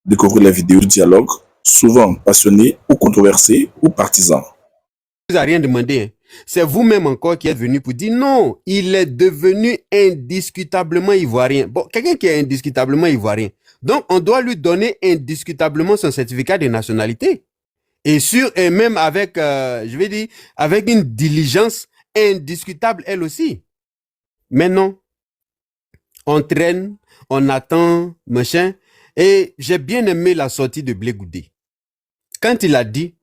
Découvrez les vidéos de dialogue, souvent passionnés ou controversés ou partisans. Vous n'avez rien demandé. Hein. C'est vous-même encore qui êtes venu pour dire non, il est devenu indiscutablement ivoirien. Bon, quelqu'un qui est indiscutablement ivoirien. Donc, on doit lui donner indiscutablement son certificat de nationalité. Et même avec, je vais dire, avec une diligence indiscutable elle aussi. Mais non, on traîne, on attend, machin. Et j'ai bien aimé la sortie de Blé Goudé. Quand il a dit,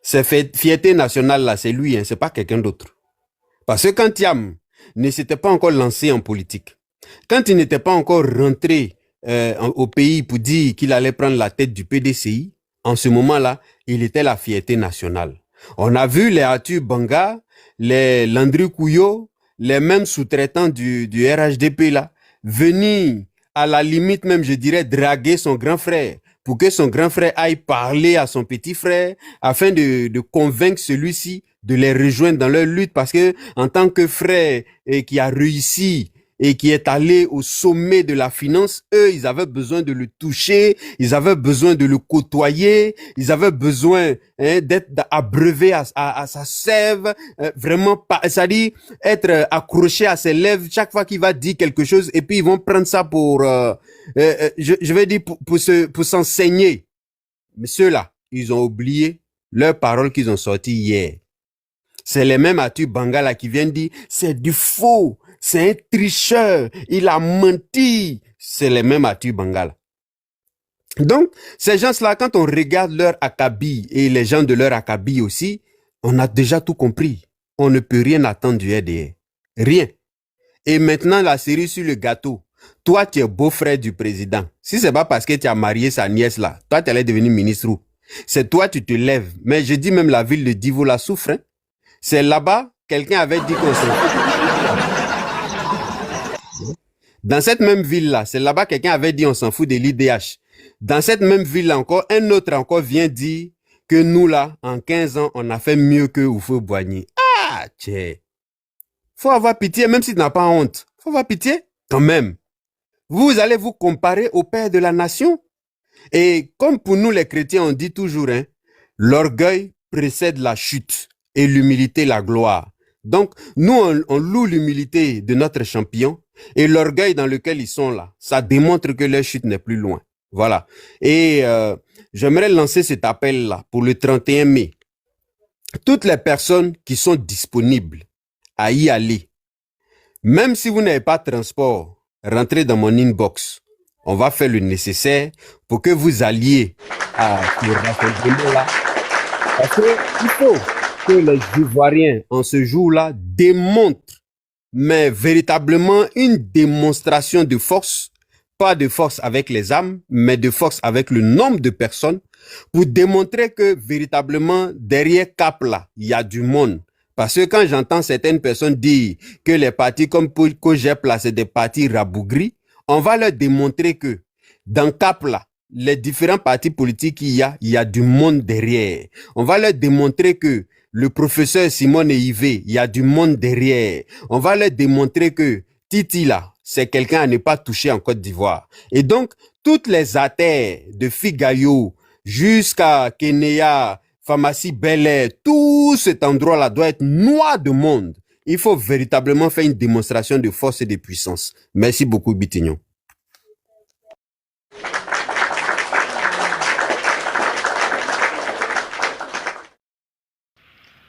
c'est fierté nationale là, c'est lui, hein, c'est pas quelqu'un d'autre. Parce que quand Yam ne s'était pas encore lancé en politique, quand il n'était pas encore rentré au pays pour dire qu'il allait prendre la tête du PDCI, en ce moment-là, il était la fierté nationale. On a vu les Arthur Banga, les Landry Couillot, les mêmes sous-traitants du RHDP là, venir à la limite même, je dirais, draguer son grand frère pour que son grand frère aille parler à son petit frère afin de convaincre celui-ci de les rejoindre dans leur lutte parce que en tant que frère qui a réussi et qui est allé au sommet de la finance, eux, ils avaient besoin de le toucher, ils avaient besoin de le côtoyer, ils avaient besoin d'être abreuvé à sa sève, vraiment, c'est-à-dire être accroché à ses lèvres chaque fois qu'il va dire quelque chose, et puis ils vont prendre ça pour, je vais dire, pour s'enseigner. Mais ceux-là, ils ont oublié leurs paroles qu'ils ont sorties hier. C'est les mêmes Arthur Bangala qui viennent dire, c'est du faux, c'est un tricheur, il a menti. C'est les mêmes Arthur Bangala. Donc, ces gens-là, quand on regarde leur acabit et les gens de leur acabit aussi, on a déjà tout compris. On ne peut rien attendre du RDR. Rien. Et maintenant, la cerise sur le gâteau. Toi, tu es beau-frère du président. Si c'est pas parce que tu as marié sa nièce là, toi, tu allais devenir ministre où? C'est toi, tu te lèves. Mais je dis même la ville de Divo la souffre, hein. C'est là-bas, quelqu'un avait dit qu'on s'en fout. Dans cette même ville-là, c'est là-bas, quelqu'un avait dit on s'en fout de l'IDH. Dans cette même ville-là encore, un autre encore vient dire que nous là, en 15 ans, on a fait mieux que Houphouët-Boigny. Ah, tchè. Faut avoir pitié, même si tu n'as pas honte. Faut avoir pitié, quand même. Vous allez vous comparer au père de la nation. Et comme pour nous les chrétiens, on dit toujours, hein, l'orgueil précède la chute. Et l'humilité, la gloire. Donc, nous, on loue l'humilité de notre champion et l'orgueil dans lequel ils sont là. Ça démontre que leur chute n'est plus loin. Voilà. Et j'aimerais lancer cet appel-là pour le 31 mai. Toutes les personnes qui sont disponibles à y aller, même si vous n'avez pas de transport, rentrez dans mon inbox. On va faire le nécessaire pour que vous alliez à ce rassemblement-là. Parce qu'il faut que les Ivoiriens, en ce jour-là, démontrent, mais véritablement une démonstration de force, pas de force avec les armes, mais de force avec le nombre de personnes, pour démontrer que véritablement, derrière Cap là, il y a du monde. Parce que quand j'entends certaines personnes dire que les partis comme Kojep là, c'est des partis rabougris, on va leur démontrer que dans Cap là, les différents partis politiques qu'il y a du monde derrière. On va leur démontrer que le professeur Simone Yvé, il y a du monde derrière. On va leur démontrer que Titi là, c'est quelqu'un à ne pas toucher en Côte d'Ivoire. Et donc, toutes les artères de Figayo jusqu'à Kenya, Pharmacie Bel Air, tout cet endroit-là doit être noir de monde. Il faut véritablement faire une démonstration de force et de puissance. Merci beaucoup, Bitignon.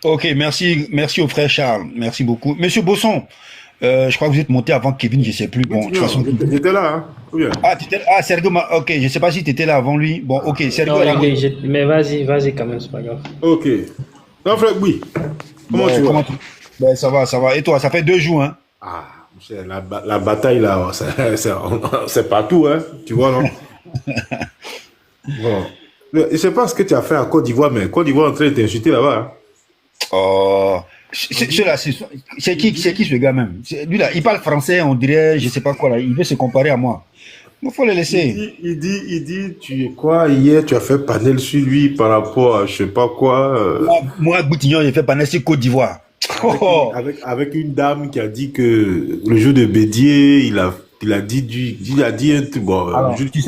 Ok, merci au frère Charles, merci beaucoup. Monsieur Bosson, je crois que vous êtes monté avant Kevin, je sais plus. Bon, de toute façon, j'étais là, hein. Oui. Sergo, ok, je sais pas si tu étais là avant lui. Bon, ok, Sergo. Non, mais vas-y quand même, c'est pas grave. Ok. Non, frère, oui. Comment tu vas? Ben, ça va. Et toi, ça fait 2 jours, hein? Ah, la bataille là, c'est partout, hein. Tu vois, non? Bon. Je sais pas ce que tu as fait à Côte d'Ivoire, mais Côte d'Ivoire est en train de t'insulter là-bas, hein. Oh, c'est qui ce gars même? Lui là, il parle français, on dirait, je sais pas quoi là, il veut se comparer à moi. Il faut le laisser. Il dit, tu es quoi, hier tu as fait panel sur lui par rapport à je sais pas quoi. Moi, Boutignon, j'ai fait panel sur Côte d'Ivoire. Avec une dame qui a dit que le jour de Bédier, il a il a dit un truc. Bon, Alors, tu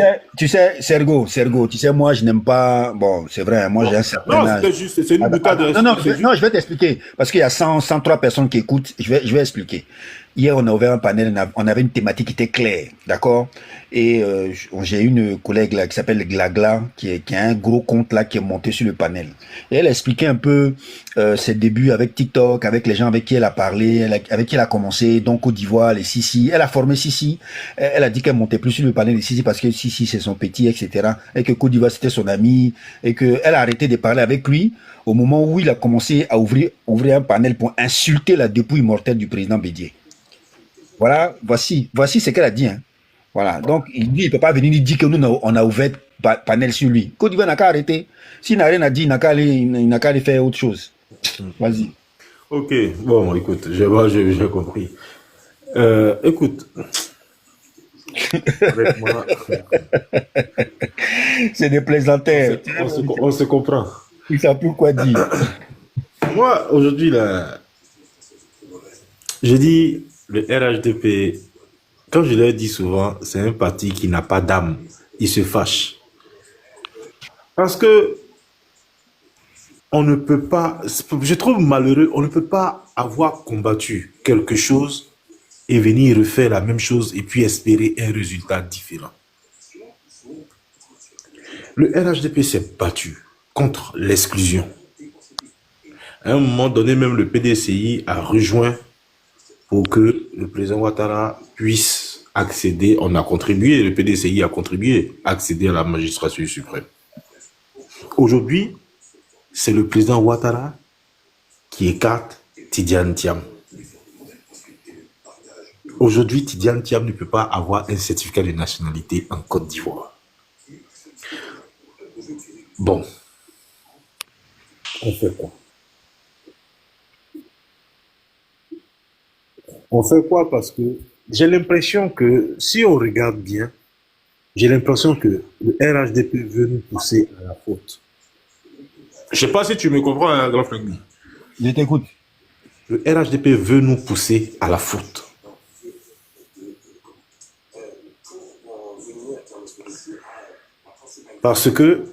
sais, Sergo, tu sais, moi, je n'aime pas. Bon, c'est vrai, moi, j'ai un certain âge. Non, c'est une boutade de Non, je vais t'expliquer. Parce qu'il y a 103 personnes qui écoutent. Je vais expliquer. Hier, on a ouvert un panel, on avait une thématique qui était claire, d'accord? Et j'ai une collègue là qui s'appelle Glagla, qui a un gros compte là qui est monté sur le panel. Et elle a expliqué un peu ses débuts avec TikTok, avec les gens avec qui elle a parlé, avec qui elle a commencé, donc Côte d'Ivoire, les Sissi. Elle a formé Sissi. Elle a dit qu'elle montait plus sur le panel de Sissi parce que Sissi c'est son petit, etc. Et que Côte d'Ivoire c'était son ami. Et qu'elle a arrêté de parler avec lui au moment où il a commencé à ouvrir un panel pour insulter la dépouille mortelle du président Bédié. Voilà, voici ce qu'elle a dit. Hein. Voilà, donc il ne peut pas venir dire que nous, on a ouvert panel sur lui. Côte d'Ivoire n'a qu'à arrêter. S'il n'a rien à dire, il n'a qu'à aller faire autre chose. Vas-y. Ok, bon, écoute, j'ai compris. Écoute, avec moi, c'est des plaisantaires. On se comprend. Il ne sait plus quoi dire. Moi, aujourd'hui, là, j'ai dit, le RHDP, comme je l'ai dit souvent, c'est un parti qui n'a pas d'âme. Il se fâche. Parce que on ne peut pas, je trouve malheureux, on ne peut pas avoir combattu quelque chose et venir refaire la même chose et puis espérer un résultat différent. Le RHDP s'est battu contre l'exclusion. À un moment donné, même le PDCI a rejoint pour que le président Ouattara puisse accéder, on a contribué, le PDCI a contribué à accéder à la magistrature suprême. Aujourd'hui, c'est le président Ouattara qui écarte Tidiane Thiam. Aujourd'hui, Tidiane Thiam ne peut pas avoir un certificat de nationalité en Côte d'Ivoire. Bon, on fait quoi? On fait quoi? Parce que j'ai l'impression que, si on regarde bien, j'ai l'impression que le RHDP veut nous pousser à la faute. Je ne sais pas si tu me comprends, hein, grand frère. Je t'écoute. Le RHDP veut nous pousser à la faute. Parce que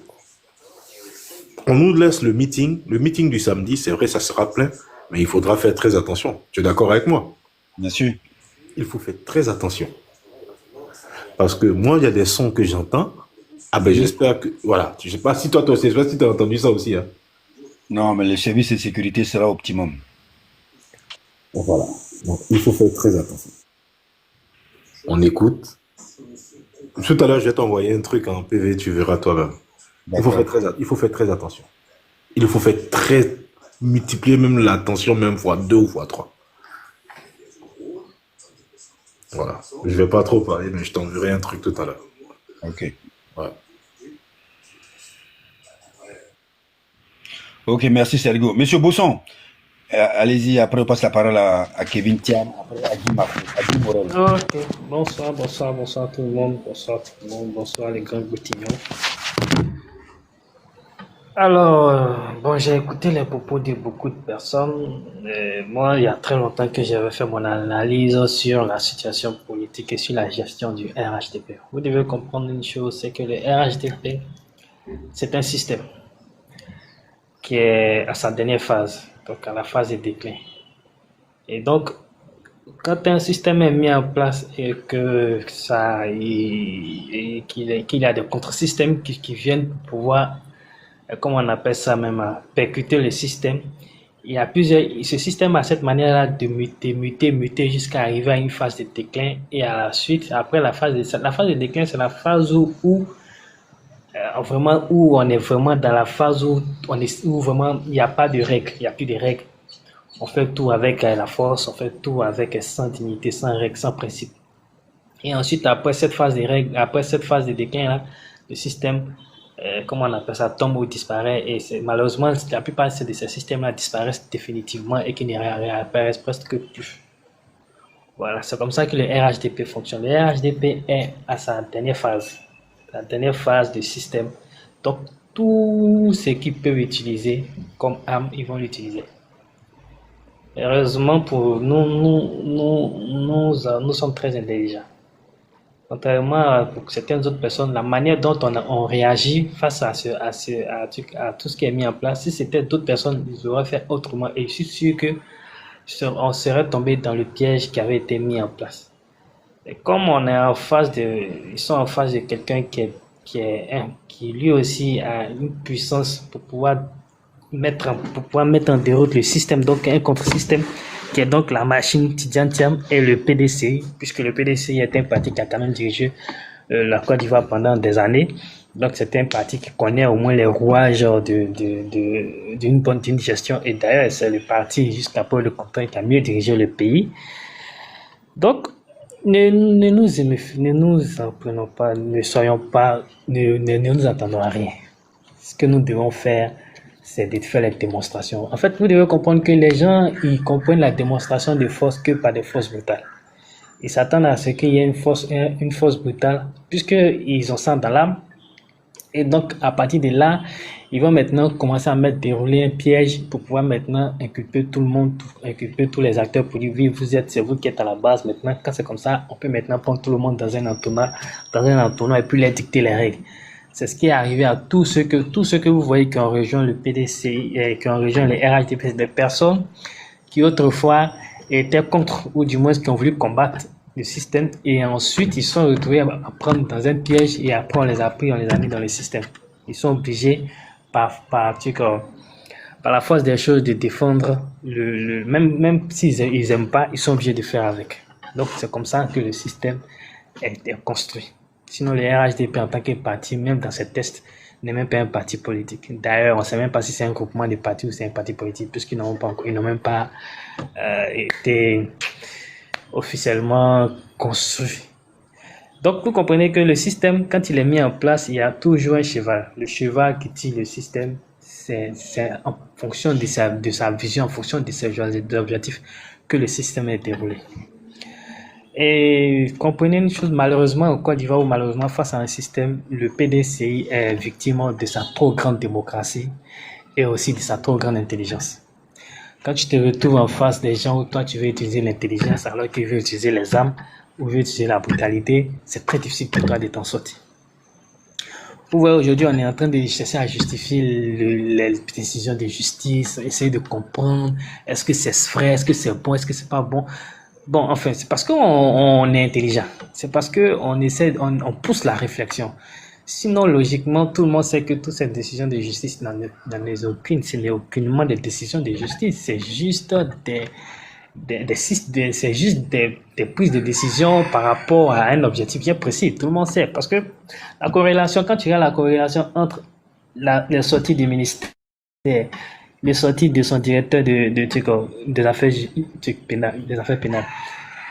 on nous laisse le meeting du samedi, c'est vrai, ça sera plein, mais il faudra faire très attention. Tu es d'accord avec moi? Bien sûr. Il faut faire très attention. Parce que moi, il y a des sons que j'entends. Ah ben j'espère que... Voilà, je ne sais pas si toi, je sais pas si tu as entendu ça aussi. Hein. Non, mais le service de sécurité sera optimum. Bon, voilà. Donc, il faut faire très attention. On écoute. Tout à l'heure, je vais t'envoyer un truc en PV, tu verras toi-même. Il faut faire très attention. Il faut faire très... multiplier même l'attention, même fois 2 ou fois 3. Voilà. Je ne vais pas trop parler, mais je t'enverrai un truc tout à l'heure. Ok. Ouais. Ok, merci Sergo. Monsieur Bosson, allez-y, après on passe la parole à Kevin Thiam, après à Guy Morel. Ok, bonsoir tout le monde, bonsoir les grands boutignons. Alors, bon, j'ai écouté les propos de beaucoup de personnes. Moi, il y a très longtemps que j'avais fait mon analyse sur la situation politique et sur la gestion du RHDP. Vous devez comprendre une chose, c'est que le RHDP, c'est un système qui est à sa dernière phase, donc à la phase de déclin. Et donc, quand un système est mis en place et que qu'il y a des contre-systèmes qui viennent pouvoir, comment on appelle ça même, percuter le système, il y a ce système a cette manière-là de muter jusqu'à arriver à une phase de déclin et à la suite, après la phase de déclin, c'est la phase où on est vraiment dans la phase où vraiment il n'y a pas de règles, il n'y a plus de règles. On fait tout avec la force, on fait tout avec sans dignité, sans règles, sans principe. Et ensuite, après cette phase de déclin là, le système, comment on appelle ça, tombe ou disparaît. Et malheureusement, la plupart de ces systèmes-là disparaissent définitivement et qui ne réapparaissent presque plus. Voilà, c'est comme ça que le RHDP fonctionne. Le RHDP est à sa dernière phase. La dernière phase du système. Donc, tout ce qu'ils peuvent utiliser comme arme, ils vont l'utiliser. Heureusement pour nous sommes très intelligents. Contrairement à certaines autres personnes, la manière dont on réagit face à tout ce qui est mis en place, si c'était d'autres personnes, ils auraient fait autrement. Et je suis sûr que on serait tombé dans le piège qui avait été mis en place. Et comme ils sont en face de quelqu'un qui lui aussi a une puissance pour pouvoir mettre en déroute le système, donc un contre-système qui est donc la machine Tidjane Thiam et le PDCI, puisque le PDCI est un parti qui a quand même dirigé la Côte d'Ivoire pendant des années. Donc c'est un parti qui connaît au moins les rouages d'une bonne gestion, et d'ailleurs c'est le parti jusqu'à Paul Le Content qui a mieux dirigé le pays. Donc ne nous en prenons pas, ne nous attendons à rien. Ce que nous devons faire, c'est de faire les démonstrations. En fait, vous devez comprendre que les gens, ils comprennent la démonstration de force que par des forces brutales. Ils s'attendent à ce qu'il y ait une force brutale, puisqu'ils ont ça dans l'âme. Et donc, à partir de là, ils vont maintenant commencer à dérouler un piège pour pouvoir maintenant inculper tout le monde, inculper tous les acteurs pour dire, oui, c'est vous qui êtes à la base. Maintenant, quand c'est comme ça, on peut maintenant prendre tout le monde dans un entonnoir et puis leur dicter les règles. C'est ce qui est arrivé à tous ceux que vous voyez qui ont rejoint le PDC et qui ont rejoint les RHDP, des personnes qui autrefois étaient contre, ou du moins qui ont voulu combattre le système, et ensuite ils sont retrouvés à prendre dans un piège, et après on les a mis dans le système. Ils sont obligés par la force des choses de défendre même s'ils aiment pas, ils sont obligés de faire avec. Donc c'est comme ça que le système est construit. Sinon, le RHDP en tant que parti, même dans ces tests, n'est même pas un parti politique. D'ailleurs, on ne sait même pas si c'est un groupement de partis ou c'est un parti politique, puisqu'ils n'ont même pas été officiellement construits. Donc, vous comprenez que le système, quand il est mis en place, il y a toujours un cheval. Le cheval qui tire le système, c'est en fonction de sa vision, en fonction de ses objectifs, que le système est déroulé. Et comprenez une chose, malheureusement, au Côte d'Ivoire, ou malheureusement, face à un système, le PDCI est victime de sa trop grande démocratie et aussi de sa trop grande intelligence. Quand tu te retrouves en face des gens où toi tu veux utiliser l'intelligence alors qu'ils veulent utiliser les armes ou veulent utiliser la brutalité, c'est très difficile pour toi de t'en sortir. Vous voyez, aujourd'hui, on est en train de chercher à justifier les décisions de justice, essayer de comprendre, est-ce que c'est vrai, est-ce que c'est bon, est-ce que c'est pas bon. Bon, enfin, c'est parce qu'on est intelligent. C'est parce on pousse la réflexion. Sinon, logiquement, tout le monde sait que toutes ces décisions de justice n'en est aucune. Ce n'est aucunement des décisions de justice. C'est juste des prises de décision par rapport à un objectif bien précis. Tout le monde sait. Parce que la corrélation, quand tu regardes la corrélation entre les sorties du ministère, les sorties de son directeur des affaires pénales,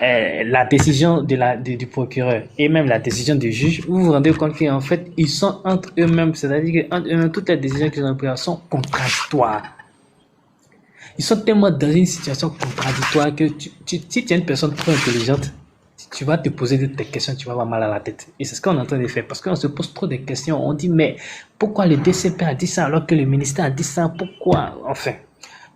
la décision du procureur et même la décision du juge, vous vous rendez compte qu'en fait, ils sont entre eux-mêmes, c'est-à-dire qu'entre eux-mêmes, toutes les décisions qu'ils ont prises sont contradictoires. Ils sont tellement dans une situation contradictoire que si tu es une personne trop intelligente, tu vas te poser des questions, tu vas avoir mal à la tête. Et c'est ce qu'on est en train de faire, parce qu'on se pose trop de questions. On dit, mais pourquoi le DCP a dit ça alors que le ministère a dit ça? Pourquoi? Enfin,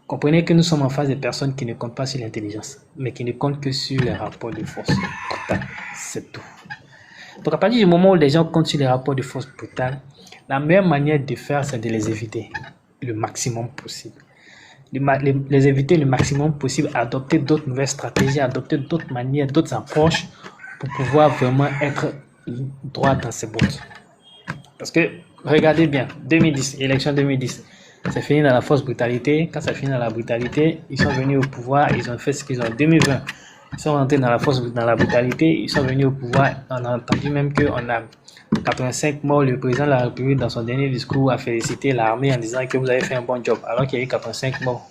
comprenez que nous sommes en face de personnes qui ne comptent pas sur l'intelligence, mais qui ne comptent que sur les rapports de force brutale. C'est tout. Donc à partir du moment où les gens comptent sur les rapports de force brutale, la meilleure manière de faire, c'est de les éviter le maximum possible. Les éviter le maximum possible, adopter d'autres nouvelles stratégies, adopter d'autres manières, d'autres approches pour pouvoir vraiment être droit dans ses bottes. Parce que, regardez bien, 2010, élection 2010, c'est fini dans la fausse brutalité. Quand ça finit dans la brutalité, ils sont venus au pouvoir, ils ont fait ce qu'ils ont. 2020, ils sont rentrés dans la brutalité, ils sont venus au pouvoir. On a entendu même qu'on a 85 morts. Le président de la République, dans son dernier discours, a félicité l'armée en disant que vous avez fait un bon job, alors qu'il y a eu 85 morts.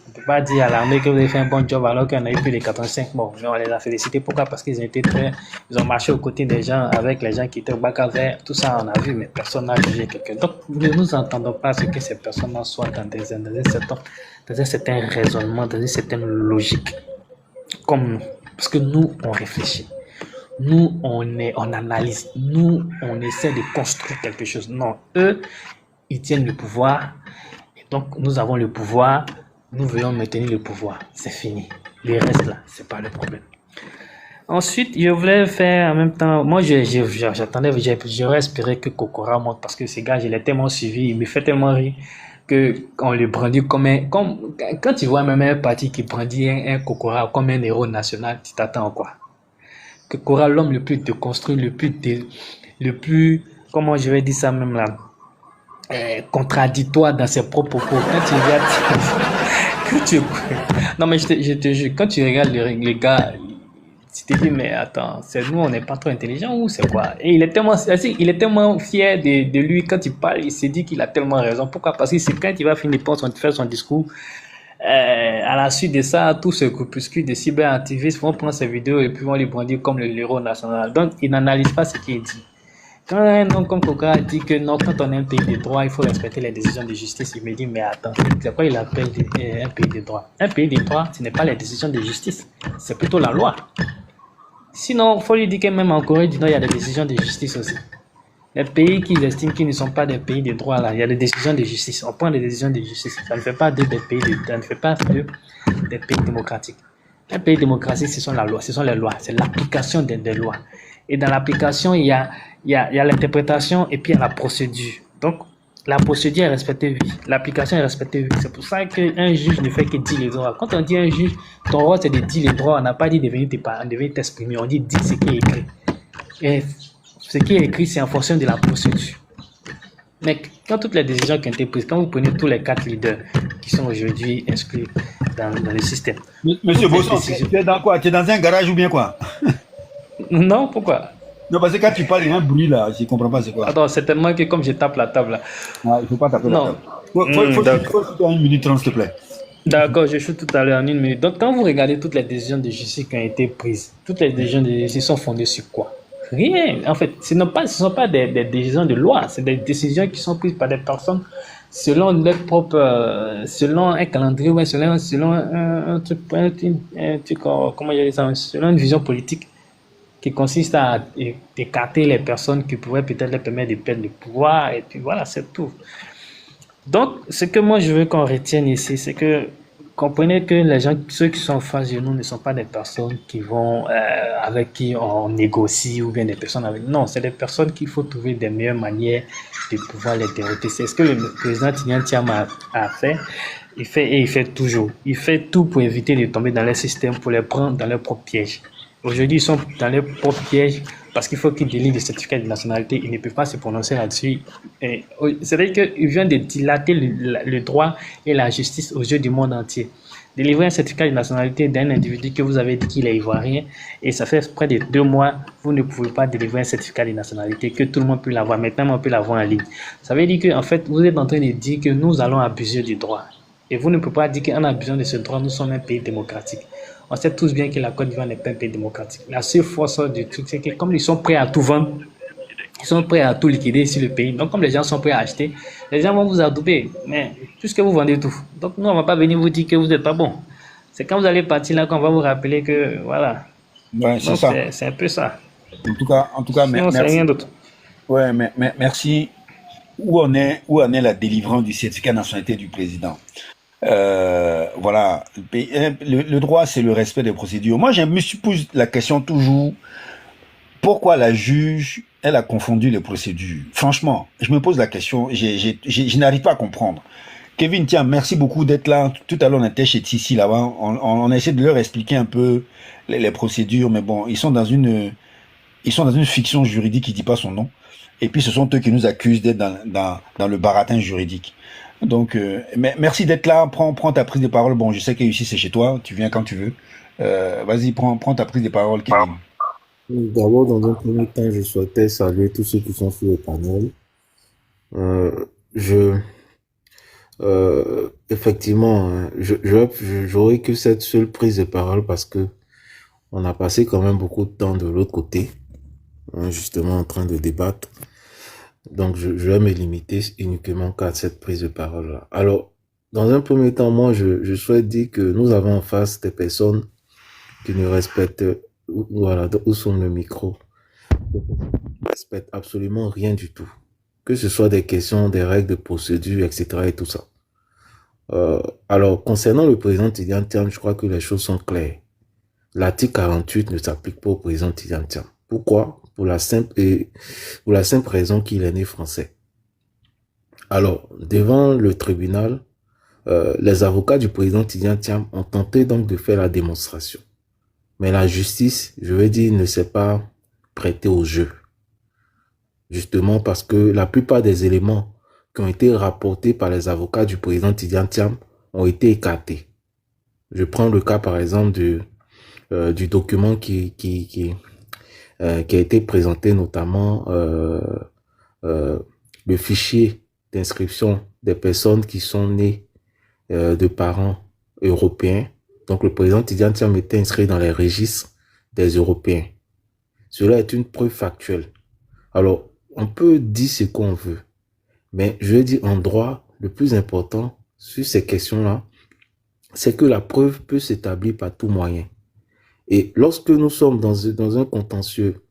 On ne peut pas dire à l'armée que vous avez fait un bon job alors qu'il y en a eu plus de 85 morts. Mais on les a félicités. Pourquoi? Parce qu'ils ils ont marché aux côtés des gens, avec les gens qui étaient au bac à vert. Tout ça, on a vu, mais personne n'a jugé quelqu'un. Donc, ne nous entendons pas ce que ces personnes soient dans un certain raisonnement, dans une certaine logique, comme nous. Parce que nous, on réfléchit. Nous, on analyse. Nous, on essaie de construire quelque chose. Non, eux, ils tiennent le pouvoir. Et donc, nous avons le pouvoir. Nous voulons maintenir le pouvoir. C'est fini. Le reste là, c'est pas le problème. Ensuite, je voulais faire en même temps. Moi, j'attendais, j'aurais espéré que Kokora monte parce que ce gars, je l'ai tellement suivi, il me fait tellement rire que on le brandit quand tu vois même un parti qui brandit un Kokora comme un héros national, tu t'attends à quoi? Kokora, l'homme le plus déconstruit, le plus, comment je vais dire ça même là, contradictoire dans ses propres propos. Quand tu regardes, quand tu, non mais je te jure, quand tu regardes les gars, tu te dis mais attends, c'est nous on n'est pas trop intelligent ou c'est quoi? Et il est tellement fier de lui quand il parle, il se dit qu'il a tellement raison. Pourquoi? Parce que c'est quand il va finir par faire son discours. À la suite de ça, tous ce groupuscule de cyberactivistes vont prendre ces vidéos et puis vont les brandir comme le héros national. Donc, ils n'analysent pas ce qui est dit. Quand un homme comme Kokara dit que non, quand on est un pays de droit, il faut respecter les décisions de justice, il me dit, mais attends, c'est quoi il appelle un pays de droit? Un pays de droit, ce n'est pas les décisions de justice, c'est plutôt la loi. Sinon, il faut lui dire que même en Corée du Nord, il y a des décisions de justice aussi. Les pays qu'ils estiment qu'ils ne sont pas des pays de droit, là, il y a des décisions de justice. On prend des décisions de justice. Ça ne fait pas d'eux des pays ça ne fait pas d'eux des pays démocratiques. Un pays démocratique, ce sont la loi, ce sont les lois, c'est l'application des lois. Et dans l'application, il y a l'interprétation et puis il y a la procédure. Donc, la procédure est respectée, oui. L'application est respectée, oui. C'est pour ça qu'un juge ne fait que dire les droits. Quand on dit un juge, ton rôle c'est de dire les droits. On n'a pas dit de venir t'exprimer. On dit dire ce qui est écrit. Et ce qui est écrit, c'est en fonction de la procédure. Mais quand toutes les décisions qui ont été prises, quand vous prenez tous les 4 leaders qui sont aujourd'hui inscrits dans le système. Monsieur Bosson, tu es dans quoi? Tu es dans un garage ou bien quoi? Non, pourquoi? Non, parce que quand tu parles, il y a un bruit là, je ne comprends pas c'est quoi. Attends, c'est tellement que comme je tape la table là. Ah, il ne faut pas taper la table. Faut shooter en 1 minute 30, s'il te plaît. D'accord, je shoot tout à l'heure en 1 minute. Donc, quand vous regardez toutes les décisions de justice qui ont été prises, toutes les décisions de justice sont fondées sur quoi? Rien. En fait, ce ne sont pas des décisions de loi, c'est des décisions qui sont prises par des personnes selon leur propre, selon un calendrier, ouais, selon un truc, comment je dis ça, selon une vision politique qui consiste à écarter les personnes qui pourraient peut-être leur permettre de perdre le pouvoir, et puis voilà, c'est tout. Donc, ce que moi je veux qu'on retienne ici, c'est que comprenez que les gens, ceux qui sont en face de nous ne sont pas des personnes qui vont, avec qui on négocie ou bien des personnes avec. Non, c'est des personnes qu'il faut trouver des meilleures manières de pouvoir les dérouter. C'est ce que le président Tinian Tiam a fait. Il fait toujours. Il fait tout pour éviter de tomber dans les systèmes, pour les prendre dans leur propre piège. Aujourd'hui, ils sont dans leur propre piège parce qu'il faut qu'ils délivrent des certificats de nationalité. Ils ne peuvent pas se prononcer là-dessus. C'est-à-dire qu'ils viennent de dilater le droit et la justice aux yeux du monde entier. Délivrer un certificat de nationalité d'un individu que vous avez dit qu'il est ivoirien et ça fait près de 2 mois, vous ne pouvez pas délivrer un certificat de nationalité que tout le monde peut l'avoir. Maintenant, on peut l'avoir en ligne. Ça veut dire que, en fait, vous êtes en train de dire que nous allons abuser du droit. Et vous ne pouvez pas dire qu'en abusant de ce droit, nous sommes un pays démocratique. On sait tous bien que la Côte d'Ivoire n'est pas un pays démocratique. La seule force du truc, c'est que comme ils sont prêts à tout vendre, ils sont prêts à tout liquider sur le pays. Donc, comme les gens sont prêts à acheter, les gens vont vous adouber. Mais puisque vous vendez tout. Donc, nous, on ne va pas venir vous dire que vous n'êtes pas bon. C'est quand vous allez partir là qu'on va vous rappeler que, voilà. Ouais, c'est ça. C'est un peu ça. En tout cas, sinon, c'est rien d'autre. Ouais, mais merci. Où en est la délivrance du certificat de nationalité du président? Voilà, le droit, c'est le respect des procédures. Moi, je me suis posé la question toujours, pourquoi la juge, elle a confondu les procédures? Franchement, je me pose la question, je n'arrive pas à comprendre. Kevin, tiens, merci beaucoup d'être là. Tout à l'heure, on était chez Tissi là-bas. On a essayé de leur expliquer un peu les procédures, mais bon, ils sont dans une fiction juridique qui dit pas son nom. Et puis, ce sont eux qui nous accusent d'être dans le baratin juridique. Donc, merci d'être là. Prends ta prise de parole. Bon, je sais que ici, c'est chez toi. Tu viens quand tu veux. Vas-y, prends ta prise de parole, Kevin. D'abord, dans un premier temps, je souhaitais saluer tous ceux qui sont sur le panel. Effectivement, j'aurais que cette seule prise de parole parce que on a passé quand même beaucoup de temps de l'autre côté, justement en train de débattre. Donc, je vais me limiter uniquement qu'à cette prise de parole-là. Alors, dans un premier temps, moi, je souhaite dire que nous avons en face des personnes qui ne respectent, voilà, où sont le micro, ne respectent absolument rien du tout. Que ce soit des questions, des règles de procédure, etc. et tout ça. Alors, concernant le président Tidjane Thiam, je crois que les choses sont claires. l'article 48 ne s'applique pas au président Tidjane Thiam. Pourquoi? Pour la simple raison qu'il est né français. Alors, devant le tribunal, les avocats du président Tidjane Thiam ont tenté donc de faire la démonstration. Mais la justice, je veux dire, ne s'est pas prêtée au jeu. Justement parce que la plupart des éléments qui ont été rapportés par les avocats du président Tidjane Thiam ont été écartés. Je prends le cas par exemple du document qui a été présenté, notamment le fichier d'inscription des personnes qui sont nées de parents européens. Donc le président Tidjane Thiam était inscrit dans les registres des Européens. Cela est une preuve factuelle. Alors, on peut dire ce qu'on veut, mais je veux dire en droit, le plus important sur ces questions-là, c'est que la preuve peut s'établir par tout moyen. Et lorsque nous sommes dans un contentieux,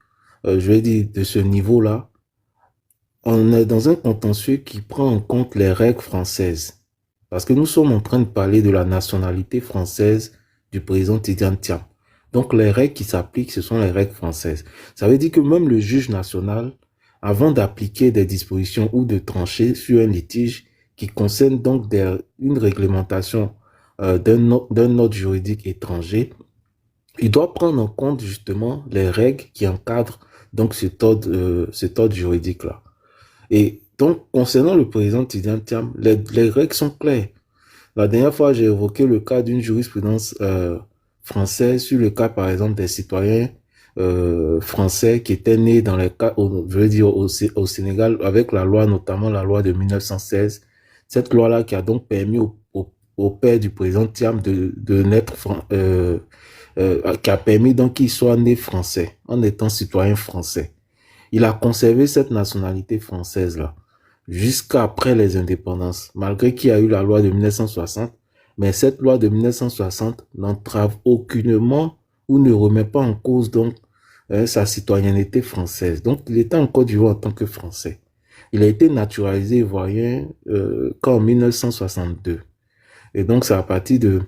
je veux dire de ce niveau-là, on est dans un contentieux qui prend en compte les règles françaises. Parce que nous sommes en train de parler de la nationalité française du président Tidjane Thiam. Donc les règles qui s'appliquent, ce sont les règles françaises. Ça veut dire que même le juge national, avant d'appliquer des dispositions ou de trancher sur un litige qui concerne donc une réglementation d'un ordre juridique étranger, il doit prendre en compte justement les règles qui encadrent donc cet ordre juridique-là. Et donc, concernant le président Tidjane Thiam, les règles sont claires. La dernière fois, j'ai évoqué le cas d'une jurisprudence française sur le cas, par exemple, des citoyens français qui étaient nés dans les cas, je veux dire au Sénégal, avec la loi, notamment la loi de 1916. Cette loi-là qui a donc permis au père du président Thiam de naître, qui a permis donc qu'il soit né français, en étant citoyen français. Il a conservé cette nationalité française-là jusqu'après les indépendances, malgré qu'il y a eu la loi de 1960, mais cette loi de 1960 n'entrave aucunement ou ne remet pas en cause donc sa citoyenneté française. Donc, il était en Côte d'Ivoire en tant que Français. Il a été naturalisé ivoirien qu'en 1962. Et donc, c'est à partir de...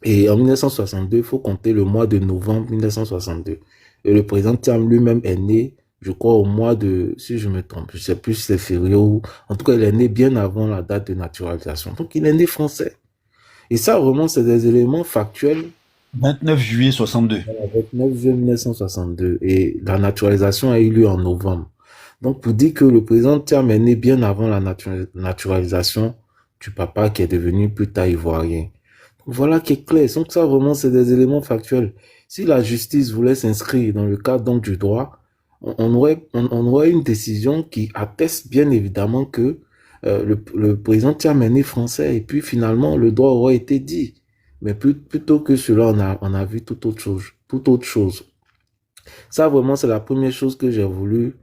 Et en 1962, il faut compter le mois de novembre 1962. Et le président Thiam lui-même est né, je crois, au mois de... Si je me trompe, je sais plus si c'est février ou... En tout cas, il est né bien avant la date de naturalisation. Donc, il est né français. Et ça, vraiment, c'est des éléments factuels. 29 juillet 62. 29 juillet 1962. Et la naturalisation a eu lieu en novembre. Donc, pour dire que le président Thiam est né bien avant la naturalisation du papa qui est devenu plus tard ivoirien. Donc, voilà qui est clair. Donc, ça, vraiment, c'est des éléments factuels. Si la justice voulait s'inscrire dans le cadre donc du droit, on aurait une décision qui atteste bien évidemment que le président Thiam est né français et puis finalement le droit aurait été dit. Mais plutôt que cela, on a vu toute autre chose. Ça, vraiment, c'est la première chose que j'ai voulu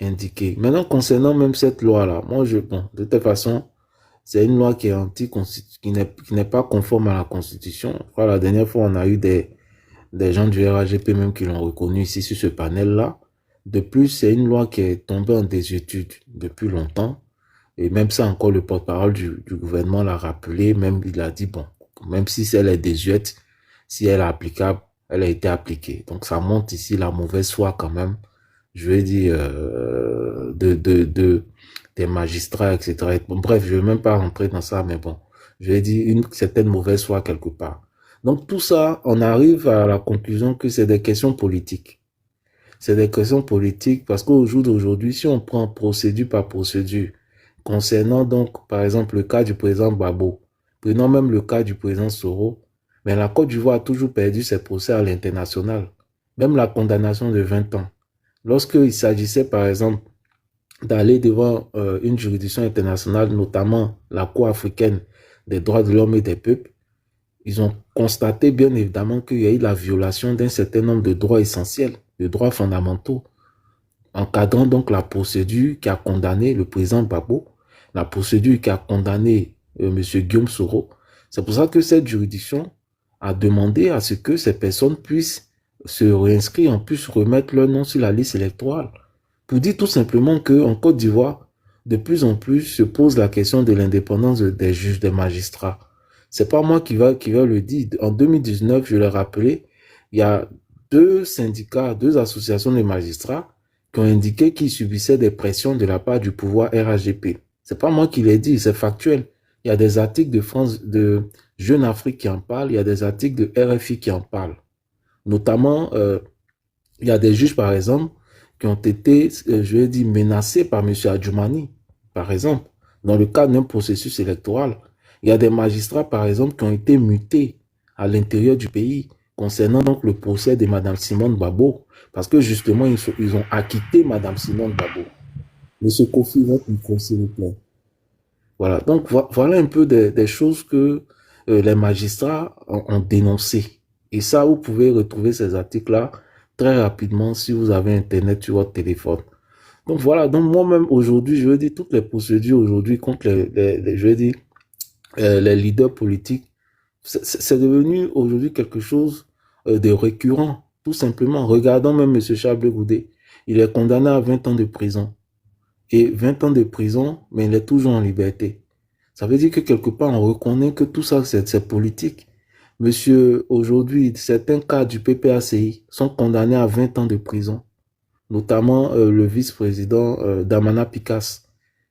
indiquer. Maintenant, concernant même cette loi-là, moi, de toute façon, c'est une loi qui est qui n'est pas conforme à la Constitution. Je crois la dernière fois, on a eu des gens du RAGP même qui l'ont reconnu ici sur ce panel-là. De plus, c'est une loi qui est tombée en désuétude depuis longtemps. Et même ça, encore, le porte-parole du gouvernement l'a rappelé. Même, il a dit, bon, même si elle est désuète, si elle est applicable, elle a été appliquée. Donc, ça montre ici la mauvaise foi quand même, je vais dire, des magistrats, etc. Bon, bref, je vais même pas rentrer dans ça, mais bon, je vais dire une certaine mauvaise foi quelque part. Donc, tout ça, on arrive à la conclusion que c'est des questions politiques. C'est des questions politiques parce qu'au jour d'aujourd'hui, si on prend procédure par procédure, concernant donc, par exemple, le cas du président Gbagbo, prenons même le cas du président Soro, mais la Côte d'Ivoire a toujours perdu ses procès à l'international, même la condamnation de 20 ans. Lorsqu'il s'agissait, par exemple, d'aller devant une juridiction internationale, notamment la Cour africaine des droits de l'homme et des peuples, ils ont constaté bien évidemment qu'il y a eu la violation d'un certain nombre de droits essentiels, de droits fondamentaux, encadrant donc la procédure qui a condamné le président Gbagbo, la procédure qui a condamné M. Guillaume Soro. C'est pour ça que cette juridiction a demandé à ce que ces personnes puissent se réinscrire, puissent remettre leur nom sur la liste électorale. Pour dire tout simplement qu'en Côte d'Ivoire, de plus en plus se pose la question de l'indépendance des juges, des magistrats. C'est pas moi qui va le dire. En 2019, je l'ai rappelé, il y a 2 syndicats, 2 associations de magistrats qui ont indiqué qu'ils subissaient des pressions de la part du pouvoir RHDP. C'est pas moi qui l'ai dit, c'est factuel. Il y a des articles de France, de Jeune Afrique qui en parlent, il y a des articles de RFI qui en parlent. Notamment, il y a des juges, par exemple, qui ont été, je vais dire, menacés par M. Adjoumani, par exemple, dans le cadre d'un processus électoral. Il y a des magistrats, par exemple, qui ont été mutés à l'intérieur du pays concernant donc le procès de Mme Simone Babo, parce que justement, ils ont acquitté Mme Simone Babo. Monsieur Kofi, votre micro, s'il vous plaît. Voilà, donc voilà un peu des choses que les magistrats ont dénoncées. Et ça, vous pouvez retrouver ces articles-là très rapidement si vous avez Internet sur votre téléphone. Donc voilà, donc moi-même aujourd'hui, je veux dire, toutes les procédures aujourd'hui contre je veux dire, les leaders politiques, c'est devenu aujourd'hui quelque chose de récurrent, tout simplement. Regardons même M. Charles Goudé, il est condamné à 20 ans de prison. Et 20 ans de prison, mais il est toujours en liberté. Ça veut dire que quelque part, on reconnaît que tout ça, c'est politique. Monsieur, aujourd'hui, certains cas du PPACI sont condamnés à 20 ans de prison, notamment le vice-président Damana Pikas,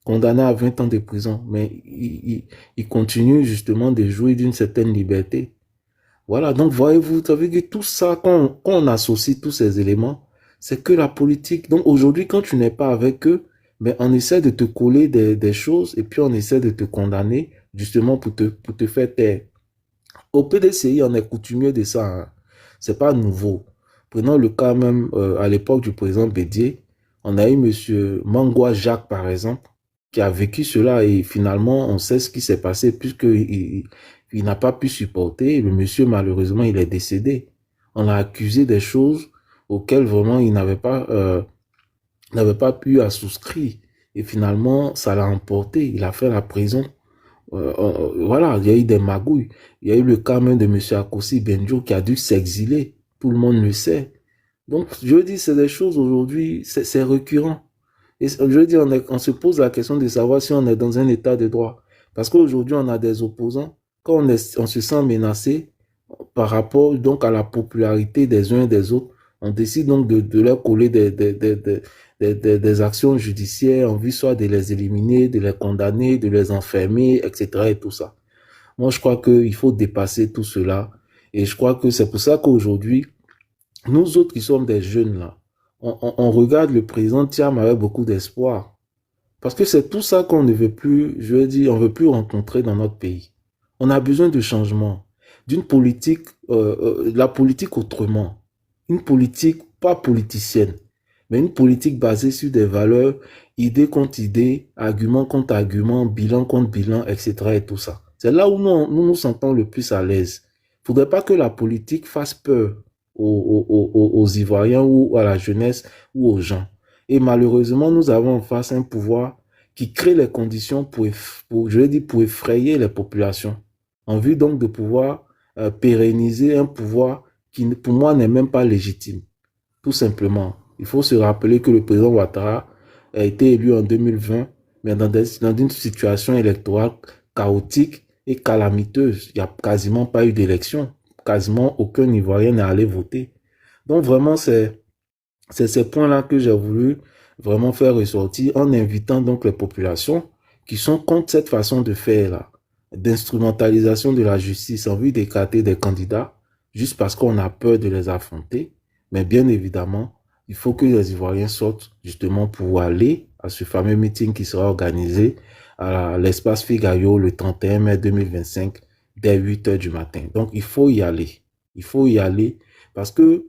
condamné à 20 ans de prison, mais il continue justement de jouir d'une certaine liberté. Voilà, donc voyez-vous, ça veut dire que tout ça, quand on associe tous ces éléments, c'est que la politique. Donc aujourd'hui, quand tu n'es pas avec eux, ben, on essaie de te coller des choses et puis on essaie de te condamner justement pour te faire taire. Au PDCI, on est coutumier de ça. Hein. C'est pas nouveau. Prenons le cas même à l'époque du président Bédier. On a eu monsieur Mangwa Jacques, par exemple, qui a vécu cela et finalement, on sait ce qui s'est passé puisqu'il n'a pas pu supporter. Le monsieur, malheureusement, il est décédé. On l'a accusé des choses auxquelles vraiment il n'avait pas pu souscrire. Et finalement, ça l'a emporté. Il a fait la prison. Voilà, il y a eu des magouilles. Il y a eu le cas même de M. Akossi Benjo qui a dû s'exiler. Tout le monde le sait. Donc, je veux dire, c'est des choses aujourd'hui, c'est récurrent. Et je veux dire, on se pose la question de savoir si on est dans un état de droit. Parce qu'aujourd'hui, on a des opposants. Quand on se sent menacé par rapport donc à la popularité des uns et des autres, on décide donc de leur coller des actions judiciaires en vue soit de les éliminer, de les condamner, de les enfermer, etc. et tout ça. Moi, je crois qu'il faut dépasser tout cela. Et je crois que c'est pour ça qu'aujourd'hui, nous autres qui sommes des jeunes là, on regarde le président Thiam avec beaucoup d'espoir. Parce que c'est tout ça qu'on ne veut plus, je veux dire, on ne veut plus rencontrer dans notre pays. On a besoin de changement, d'une politique, la politique autrement. Une politique pas politicienne, mais une politique basée sur des valeurs, idée contre idée, argument contre argument, bilan contre bilan, etc. et tout ça. C'est là où nous sentons le plus à l'aise. Il ne faudrait pas que la politique fasse peur aux Ivoiriens ou à la jeunesse ou aux gens. Et malheureusement, nous avons en face un pouvoir qui crée les conditions pour effrayer les populations, en vue donc de pouvoir pérenniser un pouvoir qui, pour moi, n'est même pas légitime. Tout simplement. Il faut se rappeler que le président Ouattara a été élu en 2020, mais dans une situation électorale chaotique et calamiteuse. Il n'y a quasiment pas eu d'élection. Quasiment aucun Ivoirien n'est allé voter. Donc vraiment, c'est ces points-là que j'ai voulu vraiment faire ressortir en invitant donc les populations qui sont contre cette façon de faire là, d'instrumentalisation de la justice en vue d'écarter des candidats juste parce qu'on a peur de les affronter. Mais bien évidemment, il faut que les Ivoiriens sortent justement pour aller à ce fameux meeting qui sera organisé à l'espace Figaro le 31 mai 2025 dès 8 h du matin. Donc, il faut y aller. Il faut y aller parce que,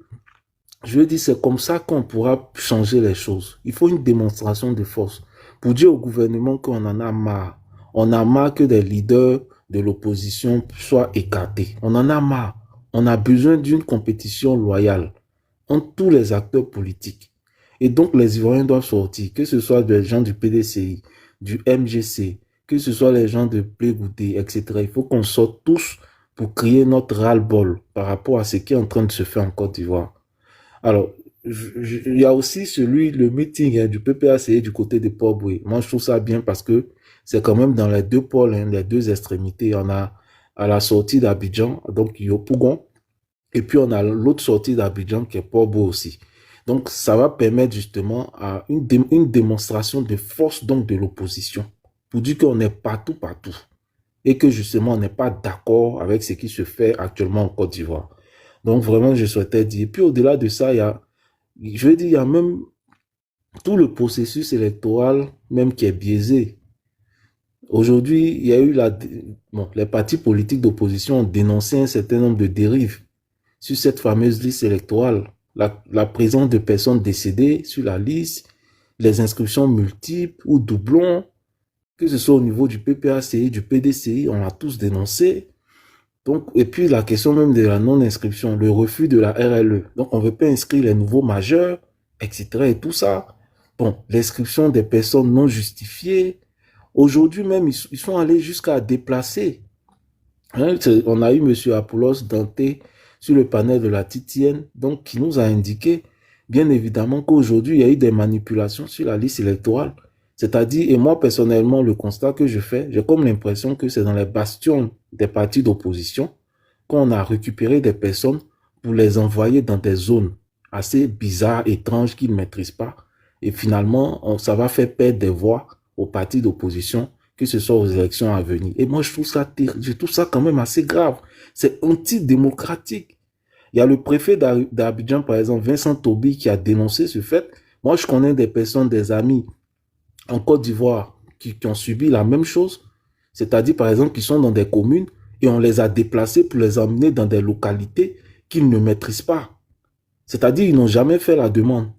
je veux dire, c'est comme ça qu'on pourra changer les choses. Il faut une démonstration de force pour dire au gouvernement qu'on en a marre. On a marre que des leaders de l'opposition soient écartés. On en a marre. On a besoin d'une compétition loyale entre tous les acteurs politiques. Et donc, les Ivoiriens doivent sortir, que ce soit des gens du PDCI, du MGC, que ce soit les gens de Plégoudé, etc. Il faut qu'on sorte tous pour crier notre ras-le-bol par rapport à ce qui est en train de se faire en Côte d'Ivoire. Alors, il y a aussi le meeting du PPACI du côté de Port-Boué. Moi, je trouve ça bien parce que c'est quand même dans les deux pôles, les deux extrémités. On a à la sortie d'Abidjan, donc Yopougon, Et puis, on a l'autre sortie d'Abidjan qui est Port-Beau aussi. Donc, ça va permettre justement à une démonstration de force donc de l'opposition pour dire qu'on est partout, partout. Et que justement, on n'est pas d'accord avec ce qui se fait actuellement en Côte d'Ivoire. Donc, vraiment, je souhaitais dire. Et puis, au-delà de ça, il y a même tout le processus électoral même qui est biaisé. Aujourd'hui, il y a eu les partis politiques d'opposition ont dénoncé un certain nombre de dérives sur cette fameuse liste électorale. La présence de personnes décédées sur la liste, les inscriptions multiples ou doublons, que ce soit au niveau du PPACI, du PDCI, on l'a tous dénoncé. Donc, et puis la question même de la non-inscription, le refus de la RLE. Donc, on ne veut pas inscrire les nouveaux majeurs, etc. et tout ça. Bon, l'inscription des personnes non justifiées. Aujourd'hui même, ils sont allés jusqu'à déplacer. Hein, on a eu M. Apollos Danté sur le panel de la TTN, donc qui nous a indiqué, bien évidemment, qu'aujourd'hui, il y a eu des manipulations sur la liste électorale. C'est-à-dire, et moi personnellement, le constat que je fais, j'ai comme l'impression que c'est dans les bastions des partis d'opposition qu'on a récupéré des personnes pour les envoyer dans des zones assez bizarres, étranges, qu'ils ne maîtrisent pas. Et finalement, ça va faire perdre des voix aux partis d'opposition, que ce soit aux élections à venir. Et moi, je trouve ça quand même assez grave. C'est antidémocratique. Il y a le préfet d'Abidjan, par exemple, Vincent Tobi, qui a dénoncé ce fait. Moi, je connais des personnes, des amis en Côte d'Ivoire qui ont subi la même chose. C'est-à-dire, par exemple, qui sont dans des communes et on les a déplacés pour les emmener dans des localités qu'ils ne maîtrisent pas. C'est-à-dire, ils n'ont jamais fait la demande.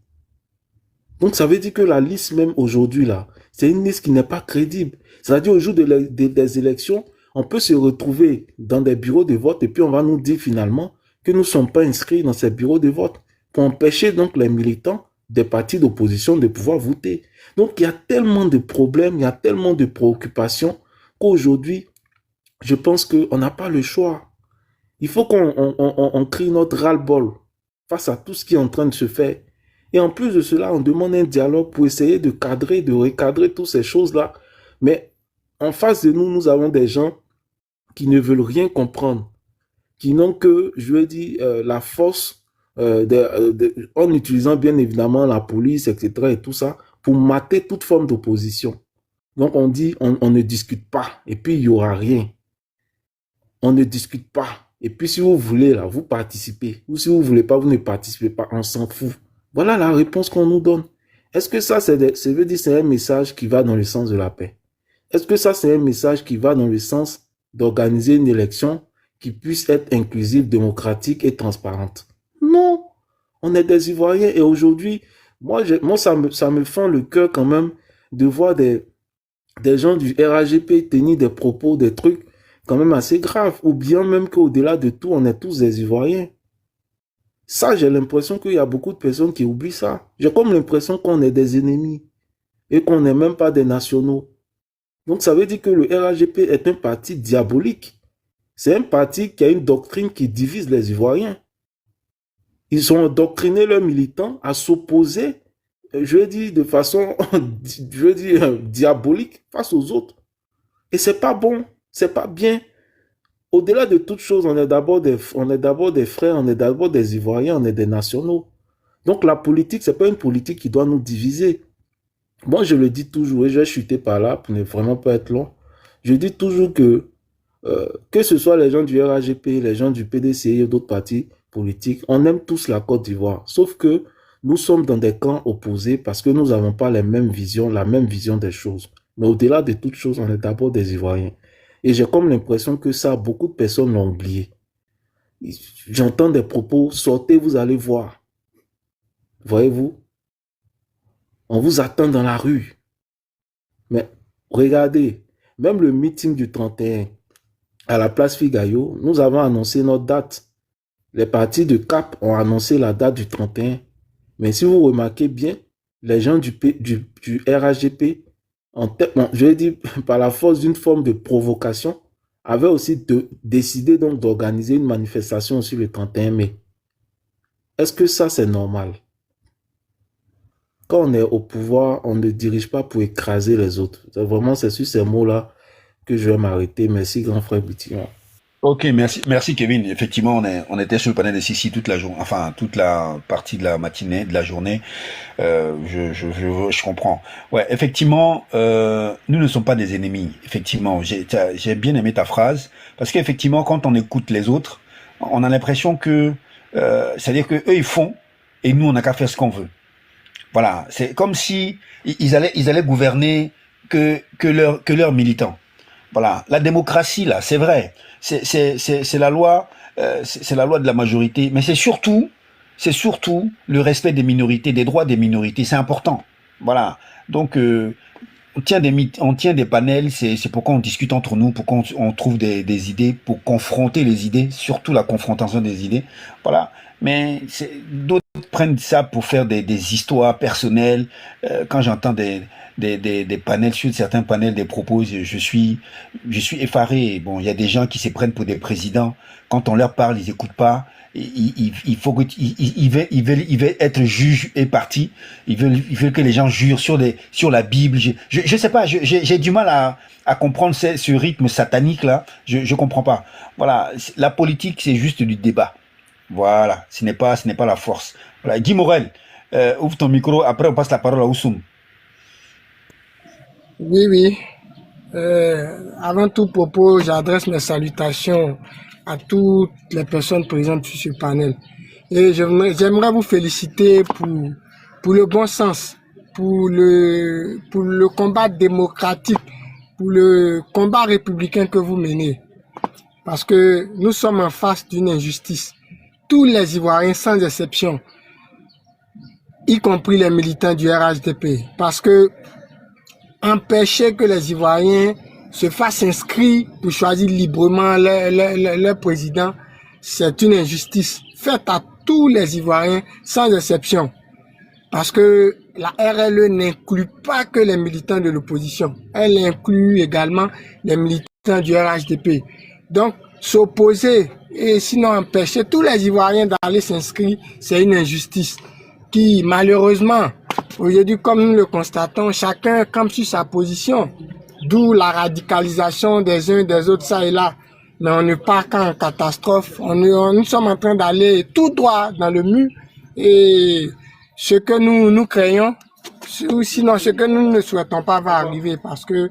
Donc, ça veut dire que la liste même aujourd'hui, là, c'est une liste qui n'est pas crédible. C'est-à-dire, au jour des élections, on peut se retrouver dans des bureaux de vote et puis on va nous dire finalement que nous ne sommes pas inscrits dans ces bureaux de vote pour empêcher donc les militants des partis d'opposition de pouvoir voter. Donc, il y a tellement de problèmes, il y a tellement de préoccupations qu'aujourd'hui, je pense qu'on n'a pas le choix. Il faut qu'on crie notre ras-le-bol face à tout ce qui est en train de se faire. Et en plus de cela, on demande un dialogue pour essayer de cadrer, de recadrer toutes ces choses-là. Mais en face de nous, nous avons des gens qui ne veulent rien comprendre, qui n'ont que, je veux dire, la force en utilisant bien évidemment la police, etc. et tout ça, pour mater toute forme d'opposition. Donc on dit, on ne discute pas, et puis il n'y aura rien. On ne discute pas. Et puis si vous voulez, là, vous participez. Ou si vous ne voulez pas, vous ne participez pas, on s'en fout. Voilà la réponse qu'on nous donne. Est-ce que ça, c'est un message qui va dans le sens de la paix? Est-ce que ça, c'est un message qui va dans le sens d'organiser une élection qui puisse être inclusive, démocratique et transparente? Non. On est des Ivoiriens et aujourd'hui, moi ça me fend le cœur quand même de voir des gens du RAGP tenir des propos, des trucs quand même assez graves. Ou bien même qu'au-delà de tout, on est tous des Ivoiriens. Ça, j'ai l'impression qu'il y a beaucoup de personnes qui oublient ça. J'ai comme l'impression qu'on est des ennemis et qu'on n'est même pas des nationaux. Donc, ça veut dire que le RAGP est un parti diabolique. C'est un parti qui a une doctrine qui divise les Ivoiriens. Ils ont endoctriné leurs militants à s'opposer, je veux dire, de façon, je veux dire, diabolique face aux autres. Et c'est pas bon, c'est pas bien. Au-delà de toute chose, on est d'abord des frères, on est d'abord des Ivoiriens, on est des nationaux. Donc la politique, c'est pas une politique qui doit nous diviser. Moi, je le dis toujours, et je vais chuter par là pour ne vraiment pas être long. Je dis toujours que ce soit les gens du RAGP, les gens du PDCI et d'autres partis politiques, on aime tous la Côte d'Ivoire. Sauf que nous sommes dans des camps opposés parce que nous n'avons pas les mêmes visions, la même vision des choses. Mais au-delà de toute chose, on est d'abord des Ivoiriens. Et j'ai comme l'impression que ça, beaucoup de personnes l'ont oublié. J'entends des propos, sortez, vous allez voir. Voyez-vous? On vous attend dans la rue. Mais regardez, même le meeting du 31 à la place Figayo, nous avons annoncé notre date. Les partis de CAP ont annoncé la date du 31. Mais si vous remarquez bien, les gens du RAGP, je vais dire par la force d'une forme de provocation, avaient aussi décidé donc d'organiser une manifestation sur le 31 mai. Est-ce que ça, c'est normal? Quand on est au pouvoir, on ne dirige pas pour écraser les autres. C'est sur ces mots-là que je vais m'arrêter. Merci, grand frère Bitillon. Ok, merci Kevin. Effectivement, on était sur le panel de Sissi toute la journée, enfin toute la partie de la matinée, de la journée. Je comprends. Ouais, effectivement, nous ne sommes pas des ennemis. Effectivement, j'ai bien aimé ta phrase parce qu'effectivement, quand on écoute les autres, on a l'impression que, c'est-à-dire que eux ils font et nous on n'a qu'à faire ce qu'on veut. Voilà, c'est comme si ils allaient gouverner que leurs militants. Voilà, la démocratie là, c'est vrai, c'est la loi, c'est la loi de la majorité, mais c'est surtout le respect des minorités, des droits des minorités, c'est important. Voilà, donc on tient des panels, c'est pourquoi on discute entre nous, pourquoi on trouve des idées, pour confronter les idées, surtout la confrontation des idées. Voilà, mais d'autres prennent ça pour faire des histoires personnelles. Quand j'entends des panels, sur certains panels, des propos, je suis effaré. Bon, il y a des gens qui se prennent pour des présidents. Quand on leur parle, ils écoutent pas. Il faut que ils veulent être juges et partis. Ils veulent que les gens jurent sur la Bible. Je sais pas. J'ai du mal à comprendre ce rythme satanique là. Je comprends pas. Voilà, la politique c'est juste du débat. Voilà, ce n'est pas la force. Voilà, Guy Morel, ouvre ton micro. Après on passe la parole à Oussoum. Oui, oui. Avant tout propos, j'adresse mes salutations à toutes les personnes présentes sur ce panel. Et j'aimerais vous féliciter pour le bon sens, pour le combat démocratique, pour le combat républicain que vous menez. Parce que nous sommes en face d'une injustice. Tous les Ivoiriens, sans exception, y compris les militants du RHDP, parce que empêcher que les Ivoiriens se fassent inscrire pour choisir librement leur président, c'est une injustice faite à tous les Ivoiriens sans exception. Parce que la RLE n'inclut pas que les militants de l'opposition, elle inclut également les militants du RHDP. Donc, s'opposer et sinon empêcher tous les Ivoiriens d'aller s'inscrire, c'est une injustice qui, malheureusement, aujourd'hui, comme nous le constatons, chacun campe sur sa position, d'où la radicalisation des uns et des autres, ça et là. Mais on ne part qu'en catastrophe. Nous sommes en train d'aller tout droit dans le mur. Et ce que nous craignons, ou sinon ce que nous ne souhaitons pas va arriver, parce que,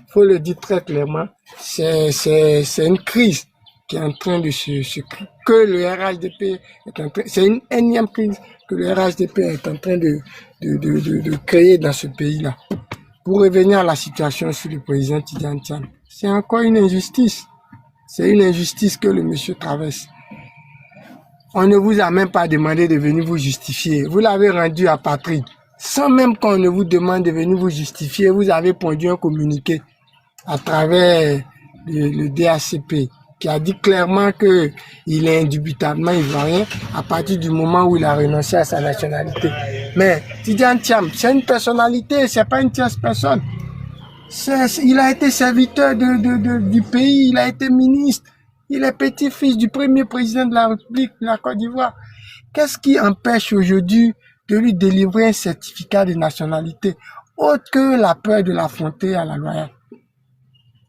faut le dire très clairement, c'est une crise qui est en train de que le RHDP est en train, c'est une énième crise que le RHDP est en train de créer dans ce pays-là. Pour revenir à la situation sur le président Tidiane Tiam, c'est encore une injustice. C'est une injustice que le monsieur traverse. On ne vous a même pas demandé de venir vous justifier. Vous l'avez rendu apatride. Sans même qu'on ne vous demande de venir vous justifier, vous avez pondu un communiqué à travers le DACP qui a dit clairement qu'il est indubitablement ivoirien à partir du moment où il a renoncé à sa nationalité. Mais Tidiane Tiam, c'est une personnalité, c'est pas une tierce personne. Il a été serviteur du pays, il a été ministre, il est petit-fils du premier président de la République de la Côte d'Ivoire. Qu'est-ce qui empêche aujourd'hui de lui délivrer un certificat de nationalité autre que la peur de l'affronter à la loyale?